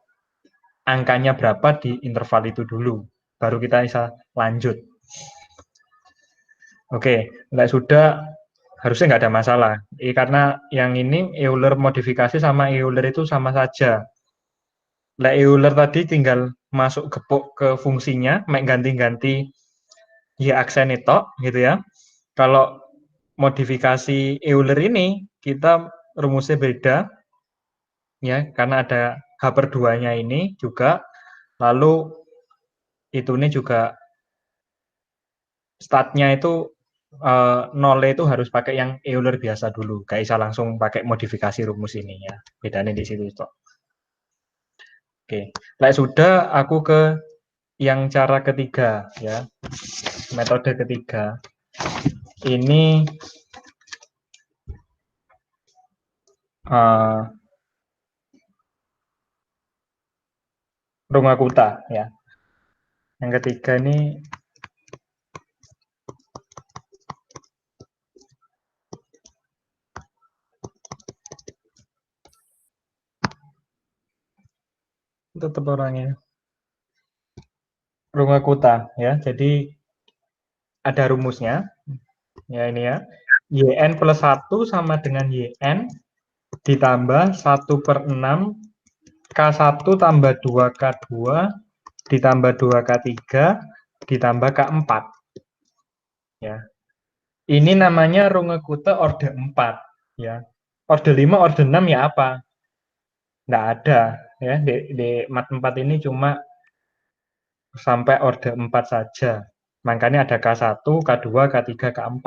angkanya berapa di interval itu dulu, baru kita bisa lanjut. Oke, nggak sudah harusnya nggak ada masalah. Karena yang ini Euler modifikasi sama Euler itu sama saja. Lah Euler tadi tinggal masuk gepuk ke fungsinya, ganti-ganti Y aksen itu gitu ya. Kalau modifikasi Euler ini kita rumusnya beda ya karena ada H per 2-nya ini juga, lalu itu ini juga startnya itu nol itu harus pakai yang Euler biasa dulu, gak bisa langsung pakai modifikasi rumus ini ya, bedanya di situ. Oke, like sudah aku ke yang cara ketiga ya, metode ketiga ini Runge-Kute ya. Yang ketiga ini tetap orangnya Runge-Kutta ya. Jadi ada rumusnya. Ya ini ya. YN plus 1 sama dengan YN ditambah 1/6 K1 tambah 2K2 ditambah 2K3 ditambah K4. Ya. Ini namanya Runge-Kutta orde 4. Ya. Orde 5, orde 6 ya apa? Nggak ada. Ya. Di mat 4 ini cuma sampai orde 4 saja. Makanya ada K1, K2, K3, K4.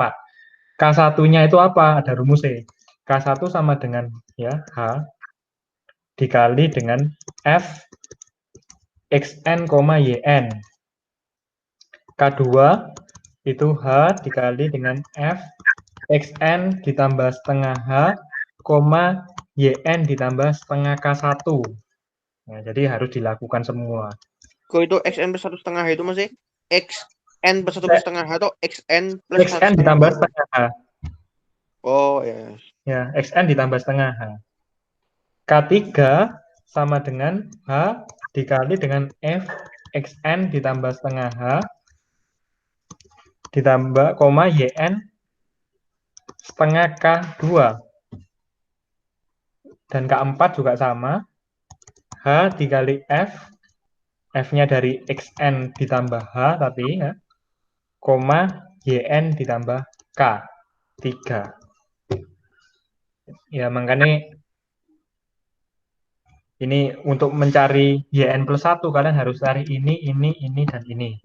K1-nya itu apa? Ada rumusnya. K1 sama dengan ya H dikali dengan F xn, yn. K2 itu H dikali dengan F xn ditambah setengah H, yn ditambah setengah K1. Nah, jadi harus dilakukan semua. Kok itu xn plus 1,5 itu masih xn plus 1,5 atau xn plus Xn 1,5? ditambah setengah H. Oh ya. Ya, xn ditambah setengah H. K3 sama dengan H dikali dengan F xn ditambah setengah H ditambah yn setengah K2. Dan K4 juga sama. H dikali F, F-nya dari xn ditambah H tadi ya, yn ditambah K3. Ya, makanya ini untuk mencari yn plus 1 kalian harus cari ini, dan ini.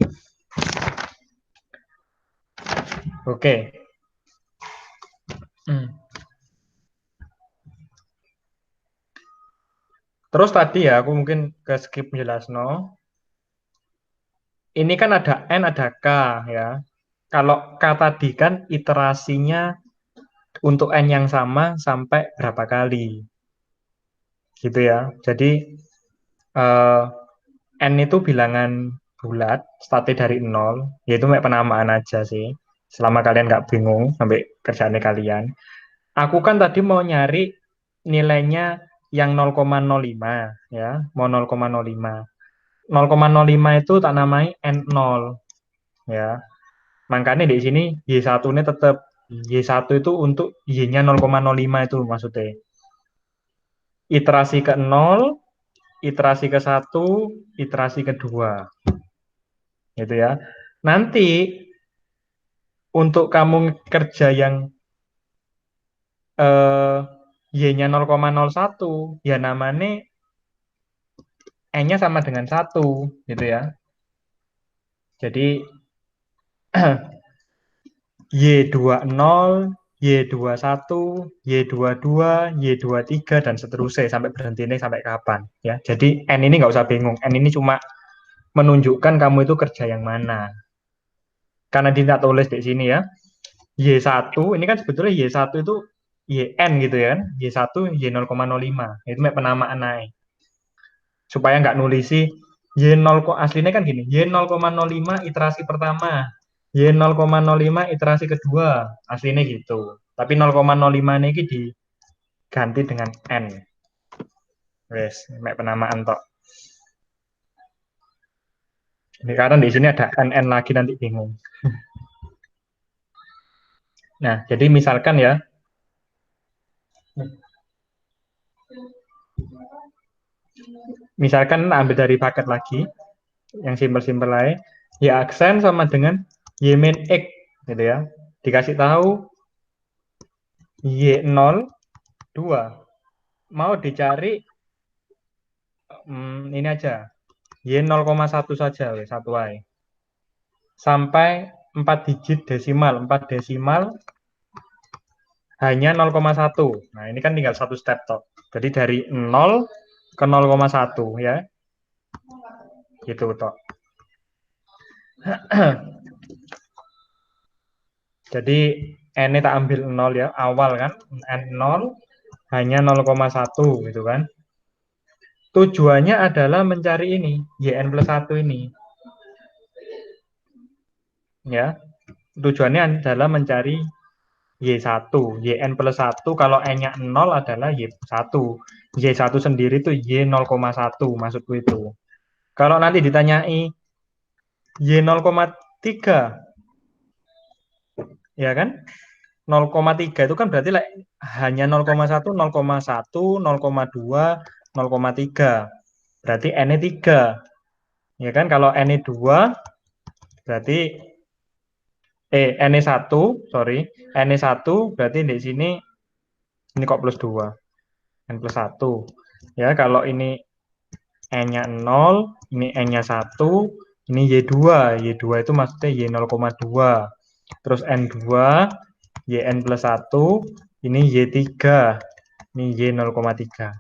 Oke. Terus tadi ya, aku mungkin ke skip menjelasno. Ini kan ada N, ada K ya. Kalau K tadi kan iterasinya untuk N yang sama sampai berapa kali. Gitu ya. Jadi N itu bilangan bulat, startnya dari 0, yaitu penamaan aja sih. Selama kalian nggak bingung sampai kerjaannya kalian. Aku kan tadi mau nyari nilainya yang 0,05 ya, mau 0,05. 0,05 itu tak namai N0 ya. Makanya di sini Y1 ini tetap Y1 itu untuk Y-nya 0,05 itu maksudnya. Iterasi ke 0, iterasi ke 1, iterasi kedua. Gitu ya. Nanti untuk kamu kerja yang Y-nya 0,01 ya namanya N-nya sama dengan 1 gitu ya. Jadi Y20, Y21, Y22, Y23 dan seterusnya sampai berhenti ini sampai kapan ya. Jadi N ini nggak usah bingung. N ini cuma menunjukkan kamu itu kerja yang mana. Karena tidak tulis di sini ya. Y1 ini kan sebetulnya Y1 itu YN gitu ya kan. Y1 Y0,05. Itu penamaan naik. Supaya nggak nulisi Y0 aslinya kan gini. Y0,05 iterasi pertama. Y0,05 iterasi kedua, aslinya gitu. Tapi 0,05 ini diganti dengan N. Wes, penamaan tok. Ini karena di sini ada NN lagi nanti bingung. Nah, jadi misalkan ya. Misalkan ambil dari paket lagi. Yang simpel-simpel aja. Y aksen sama dengan Y min X gitu ya. Dikasih tahu Y0 2. Mau dicari ini aja. Y0,1 saja, 1 Y. Sampai 4 digit desimal. 4 desimal hanya 0,1. Nah, ini kan tinggal satu step toh. Jadi dari 0 ke 0,1 ya. Gitu toh. Jadi N ini tak ambil 0 ya, awal kan. N0 hanya 0,1 gitu kan. Tujuannya adalah mencari ini, YN plus 1 ini. ya. Tujuannya adalah mencari Y1, YN plus 1, kalau N-nya 0 adalah Y1. Y1 sendiri itu Y 0,1, maksudku itu. Kalau nanti ditanyai Y 0,3, ya kan? 0,3 itu kan berarti hanya 0,1, 0,1, 0,2, 0,3. Berarti N-nya 3. Ya kan? Kalau N-nya 2, berarti N-nya 1, sorry. N-nya 1 berarti di sini kok plus 2. N plus 1. Ya, kalau ini N-nya 0, ini N-nya 1, ini Y2. Y2 itu maksudnya Y 0,2. Terus N2, YN plus 1, ini Y3. Ini Y 0,3.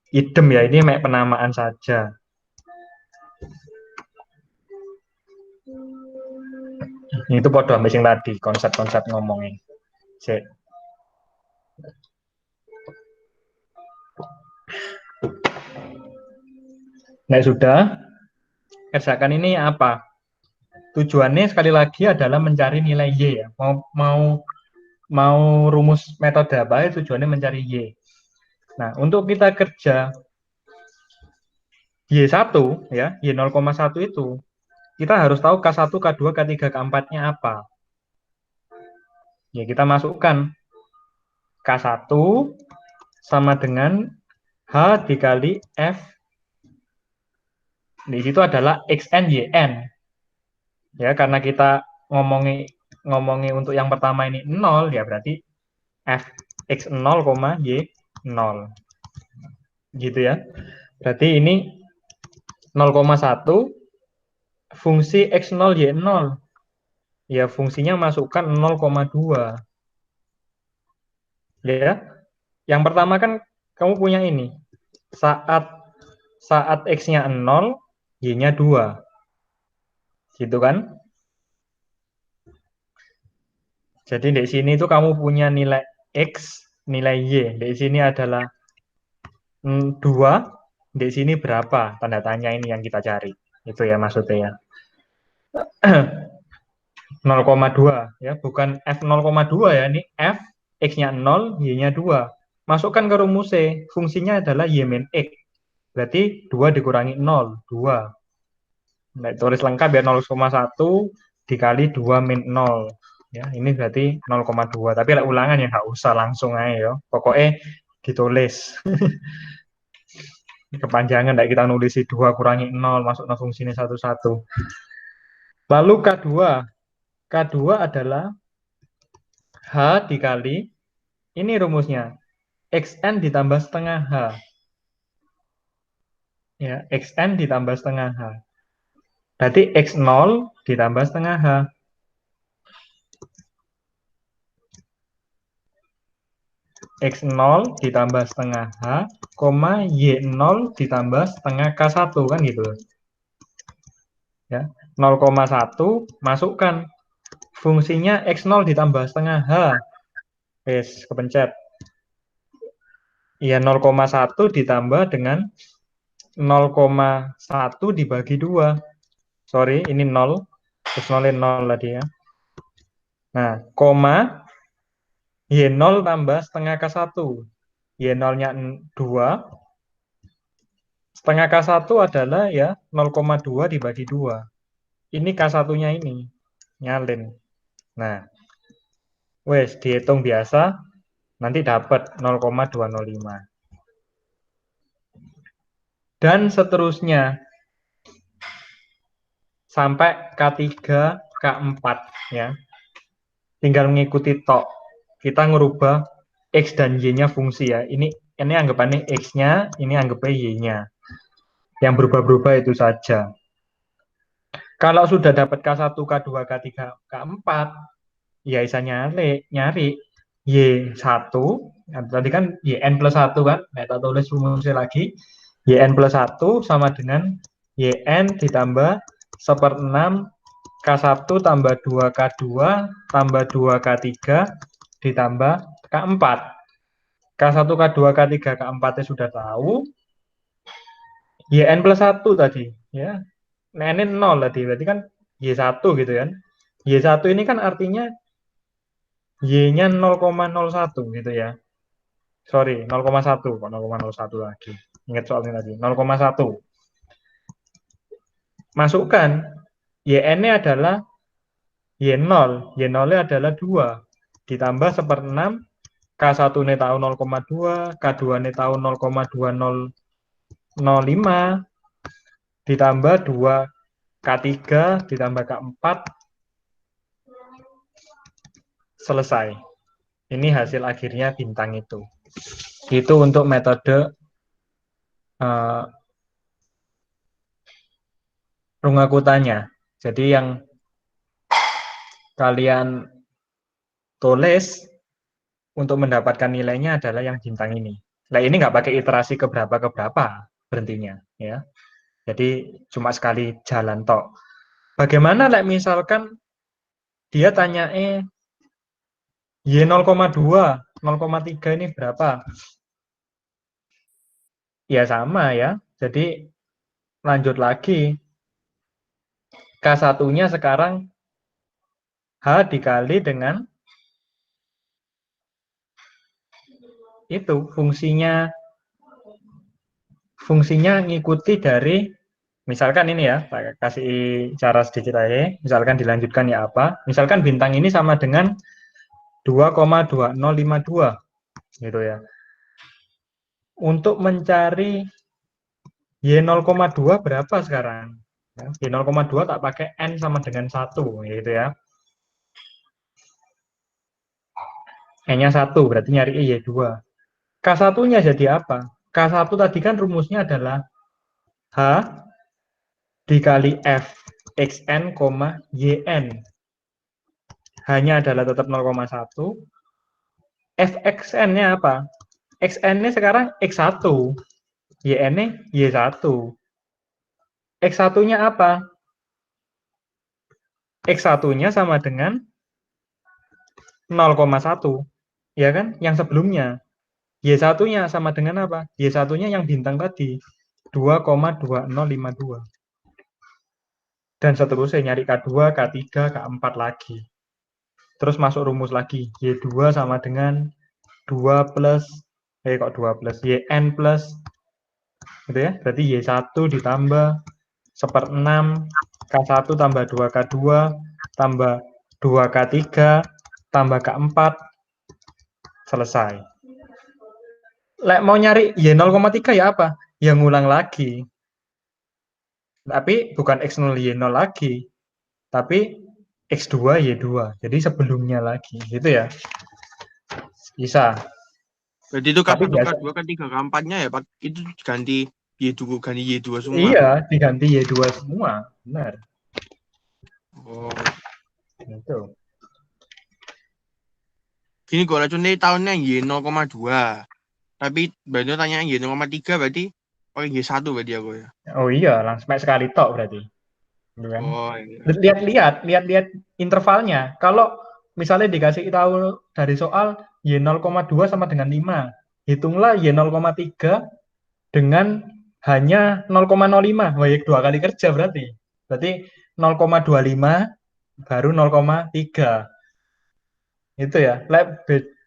Idem ya, ini penamaan saja. Itu podo ambek sing tadi, konsep-konsep ngomongin. Sik. Nah, sudah. Kerjakan ini apa? Tujuannya sekali lagi adalah mencari nilai Y ya. Mau rumus metode apa? Tujuannya mencari Y. Nah, untuk kita kerja Y1 ya, Y 0,1 itu kita harus tahu K1, K2, K3, K4-nya apa. Ya, kita masukkan K1 sama dengan H dikali F. Di situ adalah XN, YN. Ya, karena kita ngomongin untuk yang pertama ini 0, ya berarti F X0, Y 0. Gitu ya. Berarti ini 0,1 fungsi X0, Y0. Ya, fungsinya masukkan 0,2. Ya. Yang pertama kan kamu punya ini. Saat X-nya 0, Y-nya 2. Gitu kan? Jadi di sini itu kamu punya nilai X, nilai Y. Di sini adalah 2, di sini berapa? Tanda tanya ini yang kita cari. Itu ya maksudnya ya. 0,2 ya, bukan F 0,2 ya, ini F X-nya 0, Y-nya 2. Masukkan ke rumus C, fungsinya adalah Y min X. Berarti 2 dikurangi 0, 2. Nah, tulis lengkap ya, 0,1 dikali 2 min 0. Ya, ini berarti 0,2. Tapi lah ulangan ya nggak usah, langsung aja ya. Pokoknya ditulis. Kepanjangan enggak kita nulis 2 kurangi 0, masuk ke fungsinya satu-satu. Lalu K2. K2 adalah H dikali, ini rumusnya, XN ditambah setengah H. Ya, XN ditambah setengah H. Berarti X0 ditambah setengah H. X0 ditambah setengah H, Y0 ditambah setengah K1, kan gitu. Ya, 0,1 masukkan. Fungsinya X0 ditambah setengah H. Wes, kepencet. Ya, 0,1 ditambah dengan 0,1 dibagi 2. Sorry, ini 0. Terus 0 tadi ya. Nah, koma Y0 tambah setengah K1. Y0-nya 2. Setengah K1 adalah ya 0,2 dibagi 2. Ini K1-nya ini. Nyalin. Nah, wes dihitung biasa. Nanti dapat 0,205. Dan seterusnya. Sampai K3, K4 ya. Tinggal mengikuti tok. Kita ngerubah X dan Y-nya fungsi ya. Ini anggapannya X-nya, ini anggapnya Y-nya. Yang berubah-berubah itu saja. Kalau sudah dapat K1, K2, K3, K4, ya bisa nyari Y1, tadi kan YN plus 1 kan, kita tulis rumusnya lagi, YN plus 1 sama dengan YN ditambah 1/6 K1 tambah 2K2 tambah 2K3 ditambah K4. K1, K2, K3, K4-nya sudah tahu. YN plus 1 tadi. Ya. Nah, ini 0 tadi. Berarti kan Y1 gitu kan. Y1 ini kan artinya Y-nya 0,01 gitu ya. Sorry, 0,1 kok 0,01 lagi. Ingat soalnya tadi, 0,1. Masukkan YN-nya adalah Y0. Y0-nya adalah 2. Ditambah 1/6, K1-nya tahu 0,2, K2-nya tahu 0,2005, ditambah 2 K3, ditambah K4, selesai. Ini hasil akhirnya bintang itu. Itu untuk metode Rungakutannya. Jadi yang kalian tulis untuk mendapatkan nilainya adalah yang bintang ini. Nah, ini nggak pakai iterasi keberapa berhentinya, ya. Jadi cuma sekali jalan tok. Bagaimana misalkan dia tanya Y 0,2, 0,3 ini berapa? Ya sama ya. Jadi lanjut lagi. K1-nya sekarang H dikali dengan itu fungsinya ngikuti dari, misalkan ini ya, saya kasih cara sedikit aja. Misalkan dilanjutkan ya apa? Misalkan bintang ini sama dengan 2,2052 gitu ya. Untuk mencari Y 0,2 berapa sekarang? Y 0,2 tak pakai N sama dengan 1 gitu ya. N-nya 1 berarti nyari Y2. K1-nya jadi apa? K1 tadi kan rumusnya adalah H dikali F XN, YN. Hanya adalah tetap 0,1. Fxn-nya apa? Xn-nya sekarang X1. YN-nya Y1. X1-nya apa? X1-nya sama dengan 0,1. Ya kan? Yang sebelumnya. Y1-nya sama dengan apa? Y1-nya yang bintang tadi. 2,2052. Dan seterusnya nyari K2, K3, K4 lagi. Terus masuk rumus lagi. Y2 sama dengan 2 plus, kok 2 plus, YN plus, gitu ya. Berarti Y1 ditambah 1/6, K1 tambah 2K2, tambah 2K3, tambah K4, selesai. Mau nyari Y 0,3 ya apa? Ya ngulang lagi. Tapi bukan X0 Y0 lagi. Tapi X2 Y2. Jadi sebelumnya lagi. Gitu ya. Bisa. Berarti itu Tapi K1, biasa, K2, K3, K4-nya ya, Pak. Itu ganti Y2 semua. iya, diganti Y2 semua. Benar. Oh. Gitu. Gini kok racunnya tahunnya Y 0,2. Tapi berarti tanya Y 0,3 berarti pakai Y1 berarti aku ya. Oh iya, langsung sekali tok berarti. Gitu kan? Oh iya. Lihat intervalnya. Kalau misalnya dikasih tahu dari soal Y 0,2 sama dengan 5, hitunglah Y 0,3 dengan hanya 0,05. Wah, ya 2 kali kerja berarti. Berarti 0,25 baru 0,3. Itu ya.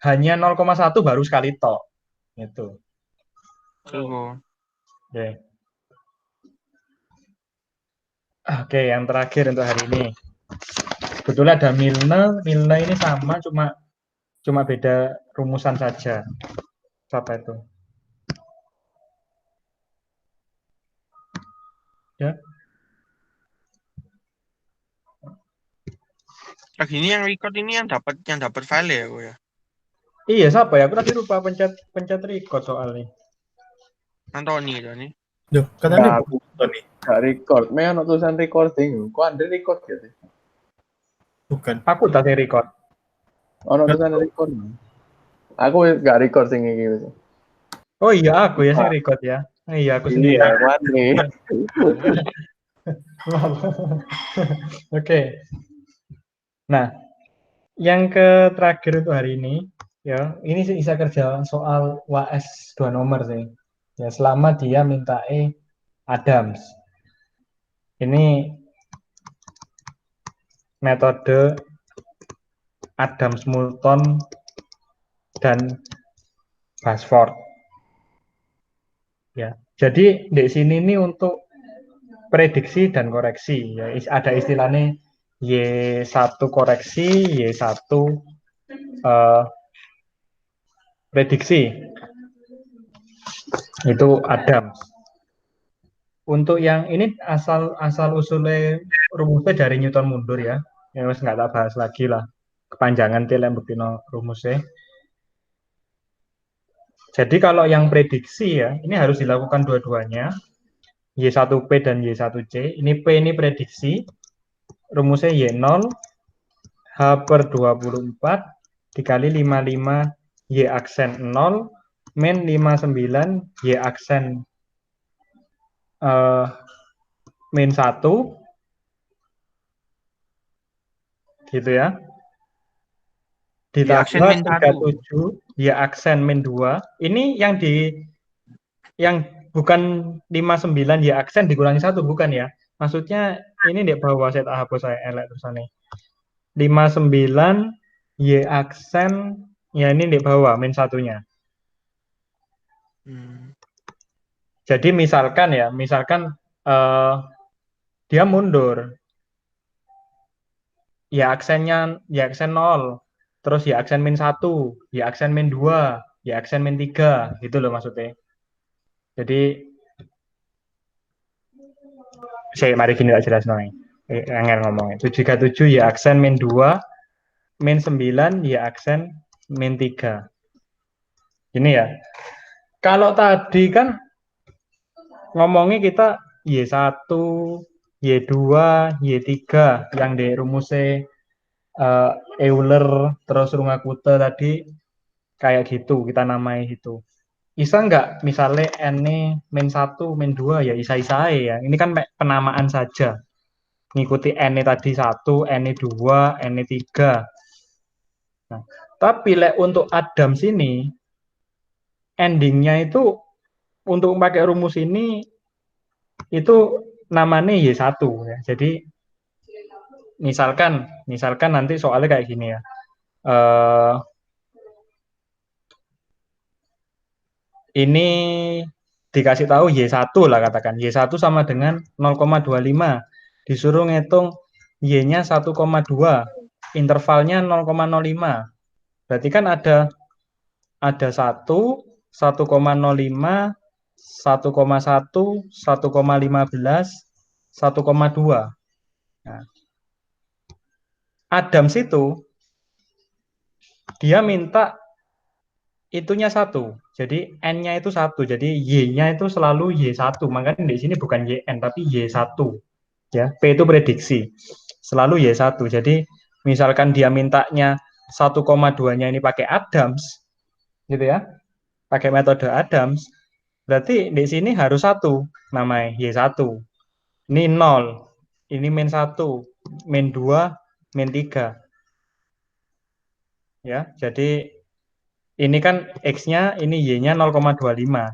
Hanya 0,1 baru sekali tok. Itu. Oh. Oke. Oke, yang terakhir untuk hari ini. Sebetulnya ada Milne ini sama, cuma beda rumusan saja. Apa itu? Ya. Lagi ini yang record ini yang dapat file ya, aku ya. Iya, siapa ya? Aku tadi lupa pencet record soalnya. Antoni itu nih. Duh, katanya Aku gak record. Memang ono tulisan recording. Kok Andre record gitu? bukan. Aku tadi record. Ono tulisan record. Aku gak record sing iki wis. Oh iya, aku ya sih record ya. Iya, aku sendiri. Iya, Andre. Oke. Nah, yang terakhir untuk hari ini, ya, ini sih bisa kerja soal UAS 2 nomor sih. Ya, selama dia minta Adams. Ini metode Adams-Moulton dan Basford. Ya, jadi di sini ini untuk prediksi dan koreksi. Ya, ada istilahnya Y1 koreksi, Y1 prediksi. Itu Adams. Untuk yang ini asal usulnya rumusnya dari Newton mundur ya. Ya wes nggak tak bahas lagi lah. Kepanjangan yang bektino rumusnya. Jadi kalau yang prediksi ya, ini harus dilakukan dua-duanya. Y1P dan Y1C. Ini P ini prediksi. Rumusnya Y0 H per 24 dikali 55 Y aksen 0 min 59 Y aksen min 1 gitu ya. Y aksen min Ditambah 1. 37 Y aksen min 2. Ini yang bukan 59 Y aksen dikurangi 1 bukan ya. Maksudnya ini di bawah saya tak hapus saya elek tulisannya. 59 Y aksen ya ini di bawah min satunya. Jadi misalkan dia mundur, ya aksen 0, terus ya aksen min 1, ya aksen min 2, ya aksen min 3, gitu loh maksudnya. Jadi, mari gini tak jelas nih. Angel ngomongnya. 737 ya aksen min 2, min 9 ya aksen min 3. Ini ya. Kalau tadi kan ngomongnya kita Y1, Y2, Y3 yang di rumusnya Euler terus Runge-Kutta tadi kayak gitu kita namai itu. Bisa nggak misalnya N min 1, min 2 ya isa-isa ya. Ini kan penamaan saja. Ngikuti N tadi 1, N 2, N 3. Nah, tapi untuk Adams ini endingnya itu untuk pakai rumus ini itu namanya Y1 ya. Jadi misalkan nanti soalnya kayak gini ya. Ini dikasih tahu Y1 lah katakan. Y1 sama dengan 0,25. Disuruh ngitung Y-nya 1,2. Intervalnya 0,05. Berarti kan ada 1, 1,05, 1,1, 1,15, 1,2. Nah, Adams itu dia minta itunya 1. Jadi N-nya itu 1. Jadi Y-nya itu selalu Y1. Makanya di sini bukan YN tapi Y1. Ya, P itu prediksi. Selalu Y1. Jadi misalkan dia mintanya 1,2-nya ini pakai Adams gitu ya. Pakai metode Adams, berarti di sini harus 1 namanya Y1. Ini 0. Ini min 1, min 2, min 3. Ya, jadi ini kan X-nya, ini Y-nya 0,25.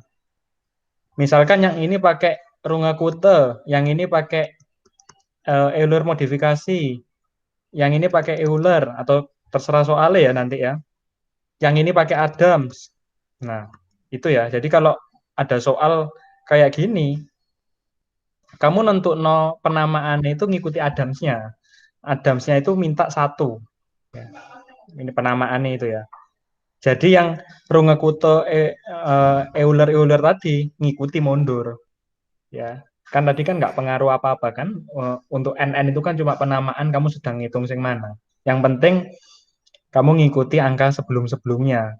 Misalkan yang ini pakai Runge-Kutta, yang ini pakai Euler modifikasi, yang ini pakai Euler, atau terserah soalnya ya nanti ya. Yang ini pakai Adams. Nah, itu ya. Jadi kalau ada soal kayak gini, kamu nentuk penamaan itu ngikuti Adamsnya. Adamsnya itu minta 1. Ya. Ini penamaannya itu ya. Jadi yang Runge-Kutta Euler tadi ngikuti mundur. Ya. Kan tadi kan nggak pengaruh apa-apa kan. Untuk NN itu kan cuma penamaan, kamu sedang ngitung sing mana. Yang penting kamu ngikuti angka sebelum-sebelumnya.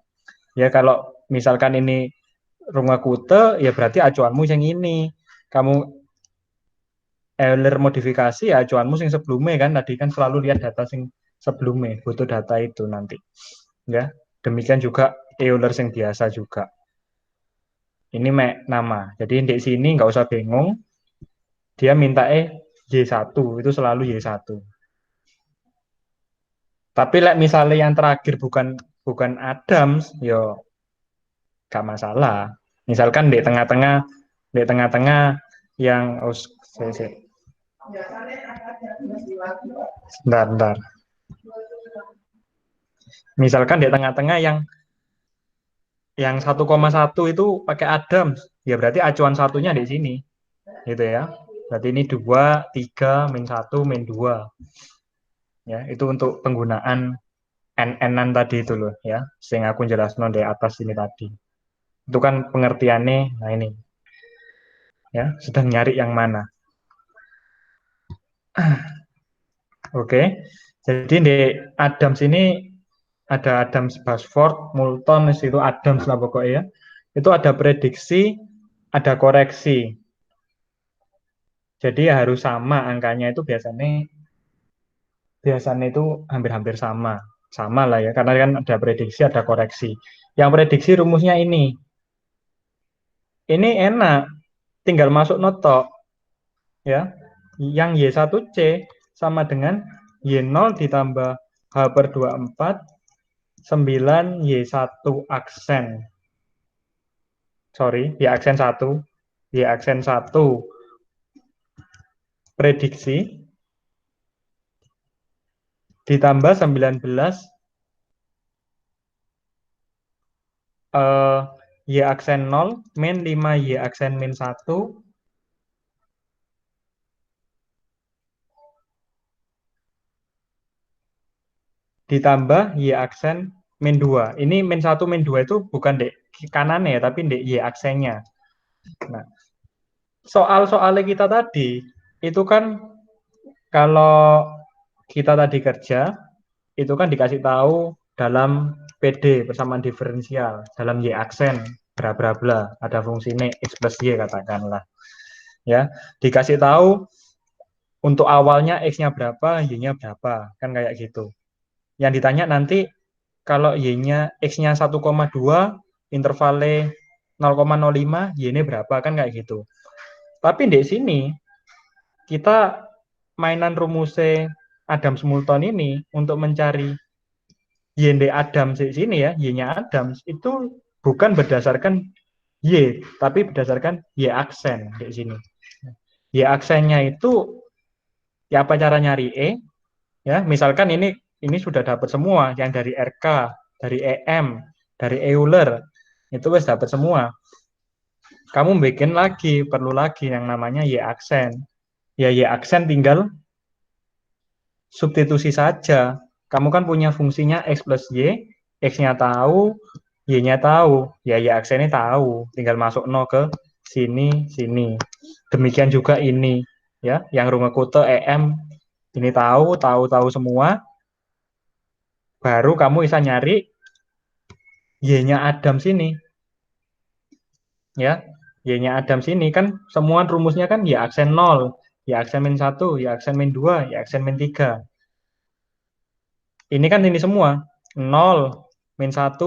Ya kalau misalkan ini Runge-Kutta ya berarti acuanmu yang ini. Kamu Euler modifikasi ya acuanmu yang sebelumnya kan, tadi kan selalu lihat data yang sebelumnya, butuh data itu nanti. Ya. Demikian juga Euler yang biasa juga. Ini nama. Jadi di sini nggak usah bingung. Dia minta Y1, itu selalu Y1. Tapi misalnya yang terakhir bukan Adams, yo nggak masalah. Misalkan di tengah-tengah yang Bentar. Misalkan di tengah-tengah yang 1,1 itu pakai Adams, ya berarti acuan satunya di sini, gitu ya. Berarti ini 2, 3, min 1, min 2. Ya, itu untuk penggunaan n-an tadi itu loh ya, sehingga aku jelaskan di atas ini tadi. Itu kan pengertiannya, nah ini. Ya, sedang nyari yang mana. Oke. Jadi di Adams ini ada Adams, Basford, Moulton, itu Adams lah pokoknya. Itu ada prediksi, ada koreksi. Jadi ya harus sama angkanya itu biasanya itu hampir-hampir sama. Sama lah ya, karena kan ada prediksi, ada koreksi. Yang prediksi rumusnya ini. Ini enak, tinggal masuk notok. Ya. Yang Y1C sama dengan Y0 ditambah H/24 9 Y1 aksen. Sorry, Y aksen 1. Y aksen 1 prediksi ditambah 19 Y aksen 0 min 5 Y aksen min 1 ditambah Y aksen min 2. Ini min 1 min 2 itu bukan di kanannya ya, tapi di Y aksennya. Nah, soal-soalnya kita tadi itu kan kalau kita tadi kerja itu kan dikasih tahu dalam PD persamaan diferensial, dalam Y aksen bla bla bla, ada fungsi ini X plus Y katakanlah. Ya, dikasih tahu untuk awalnya X-nya berapa, Y-nya berapa, kan kayak gitu. Yang ditanya nanti kalau Y-nya X-nya 1,2, intervalnya 0,05, Y-nya berapa, kan kayak gitu. Tapi di sini kita mainan rumusnya Adams Moulton ini untuk mencari Y Adams di sini ya, Y-nya Adams itu bukan berdasarkan Y, tapi berdasarkan Y aksen di sini. Y aksennya itu ya apa cara nyari E? Ya, misalkan ini sudah dapat semua, yang dari RK, dari EM, dari Euler, itu wes dapat semua. Kamu bikin lagi, perlu lagi yang namanya Y aksen. Ya Y aksen tinggal substitusi saja. Kamu kan punya fungsinya X plus Y, X-nya tahu, Y-nya tahu, ya Y aksennya tahu, tinggal masuk no ke sini, sini. Demikian juga ini, ya, yang Runge-Kutta EM ini tahu semua. Baru kamu bisa nyari Y-nya Adams ini. Ya, Y-nya Adams ini kan semua rumusnya kan Y aksen 0, Y aksen min 1, Y aksen min 2, Y aksen min 3. Ini kan ini semua 0, min 1,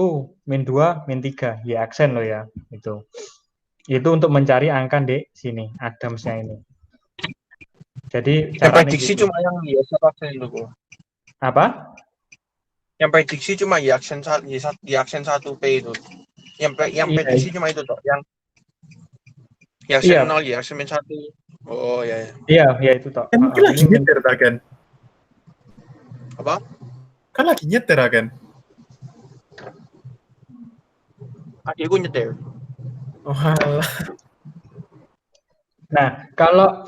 min 2, min 3, Y aksen loh ya. Itu untuk mencari angka di sini, Adamsnya ini. Jadi Yang prediksi gitu. Cuma yang Y aksen itu, Bu. Apa? Yang prediksi cuma Y aksen 1P itu. Yang prediksi cuma itu toh, yang Y aksen 0, Y aksen min 1. Oh ya. Iya, itu toh. Kan lagi nyetir kan? Apa? Kan lagi nyetir kan? Adikku nyetir. Oh, alah. Nah, kalau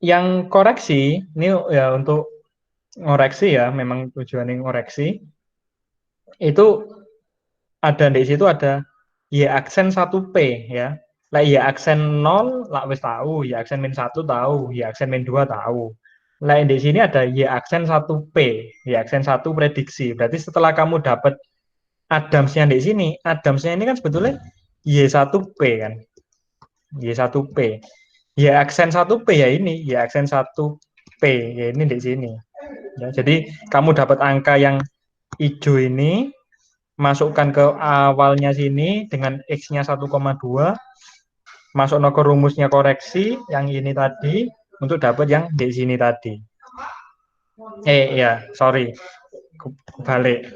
yang koreksi, ini ya untuk ngoreksi ya, memang tujuannya ngoreksi. Itu ada di situ ada Y aksen 1P ya. Lah Y aksen 0 lah wis tahu, Y aksen min 1 tahu, Y aksen min 2 tahu. Lah di sini ada Y aksen 1P, Y aksen 1 prediksi. Berarti setelah kamu dapat Adamsnya di sini, Adamsnya ini kan sebetulnya Y1P kan. Y1P. Y aksen 1P ya ini, Y aksen 1P ya ini di sini. Ya, jadi kamu dapat angka yang hijau ini, masukkan ke awalnya sini dengan X-nya 1,2, masuk ke rumusnya koreksi yang ini tadi untuk dapat yang di sini tadi. Ya, sorry. Balik.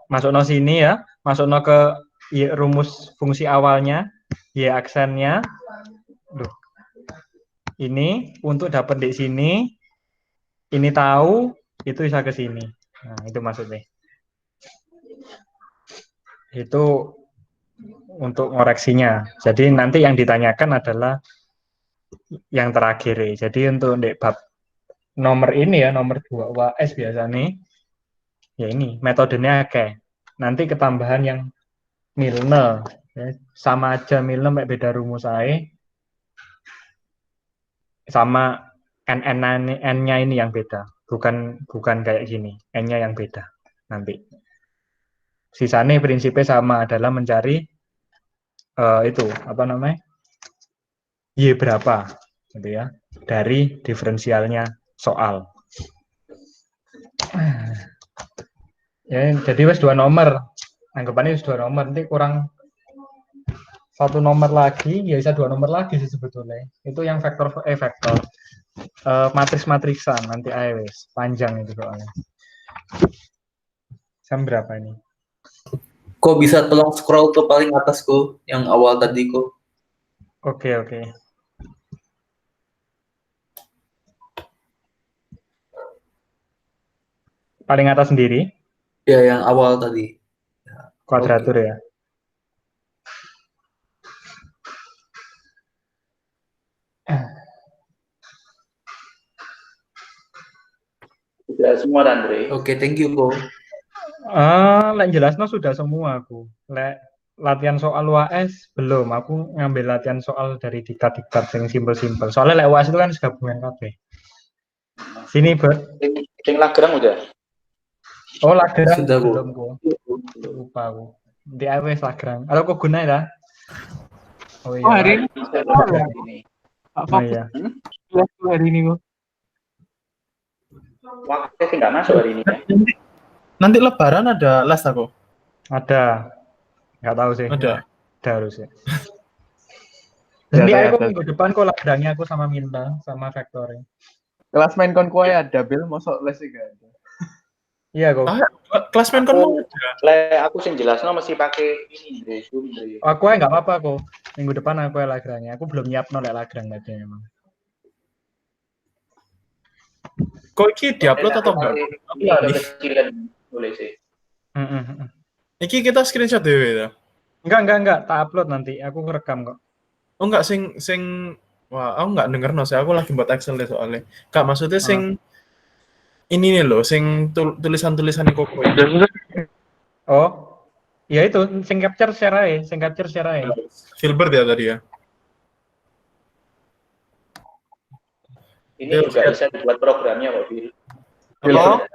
Masuk sini ya, masuk ke rumus fungsi awalnya, Y aksennya. Ini untuk dapat di sini ini tahu, itu bisa ke sini. Nah, itu maksudnya. Itu untuk ngoreksinya. Jadi nanti yang ditanyakan adalah yang terakhir. Jadi untuk bab nomor ini ya, nomor 2 UAS biasanya, ya ini metodenya kayak nanti ketambahan yang Milne, ya, sama aja Milne beda rumus saya, sama n-nya ini yang beda, bukan kayak gini, n-nya yang beda nanti. Sisanya prinsipnya sama, adalah mencari itu apa namanya, y berapa, gitu ya, dari diferensialnya soal. Ya, jadi wes 2 nomor, anggapannya wes 2 nomor, nanti kurang 1 nomor lagi, ya bisa 2 nomor lagi sih sebetulnya. Itu yang vektor matriks-matriksan, nanti wes panjang itu soalnya. Jam berapa ini? Kok bisa tolong scroll ke paling atas kok, yang awal tadi kok. Oke. Paling atas sendiri? Ya, yang awal tadi. Kuadratur ya. Sudah semua, Andre. Oke, thank you kok. Lek jelasno sudah semua aku. Lek latihan soal UAS belum. Aku ngambil latihan soal dari diktat-diktat yang simpel-simpel. Soalnya lek UAS itu kan gabungan kabeh. Sini, Bert. Yang Lagrang udah. Oh, Lagrang Sudah, Bu. belum kok. Lupa aku. Di AWS Lagrang. Atau kok guna ya? Oh iya. Oh, hari ini. Oh iya. Hari ini kok. Waktu sih nggak masuk hari ini ya. Nanti lebaran ada les aku. Ada. Nggak tahu sih. Ada. Ada harusnya. Ya, Nanti ada. aku minggu depan kok Lagrangnya aku sama Minta sama Vektornya. Kelas main kon kowe ada Bil, mosok les iki gak ada. Iya kok. Kelas main kon Aku sih jelasnya masih pakai ini Andre, Zoom Andre. Aku nggak apa-apa kok. Minggu depan aku Lagrangnya. Aku belum nyiap nolak Lagrang tadi memang. kok iki diupload atau enggak? Iya, kecilan boleh sih. Iki kita screenshot dhewe ya. Enggak. Tak upload nanti. Aku ngerekam kok. Oh enggak sing wah, aku enggak denger no, aku lagi buat Excel deh soalnya. Kak, maksudnya sing ini nih loh, sing tulisan-tulisan kok. Oh, ya itu, sing capture share aja. Filbert ya tadi ya. Ini juga bisa dibuat programnya kok, Bil. Apa?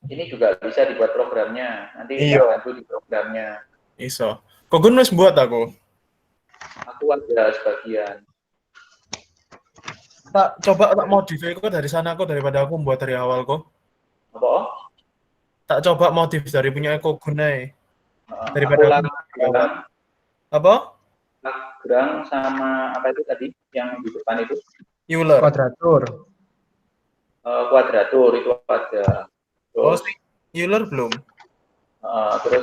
Ini juga bisa dibuat programnya. Nanti Iya. bantu di programnya. Iso. Kok gue nulis buat aku. Aku ada sebagian. Tak modif kok dari sana kok daripada aku buat dari awal kok. Apa? Tak coba modif dari punya Eko Gunai. Aku Daripada Lagrang, apa? Lagrang sama apa itu tadi yang di depan itu? Euler. Kuadratur. Kuadratur itu ada. Oh, Terus, Euler belum. terus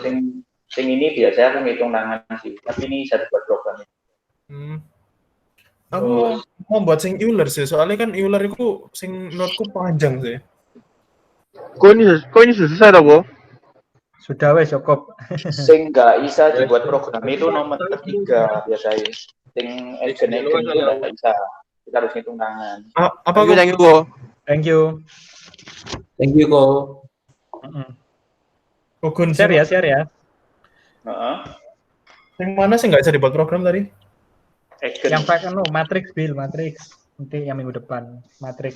sing ini biasanya aku ngitung tangan sih, tapi ini bisa dibuat programnya. Aku mau buat sing Euler sih, soalnya kan Euler itu sing notku panjang sih. Kok ini sudah selesai tau kok? Sudah wes cukup. Sing nggak bisa dibuat program itu nomor ketiga biasanya. Sing agent itu nggak bisa. Kita harus ngitung tangan. Apa kok? Thank you kok. Thank you. Thank you kok. Kogun Share ya. Yang mana sih nggak bisa dibuat program tadi? Agent. Yang pakai matrix Bill, matrix. Nanti yang minggu depan, matrix.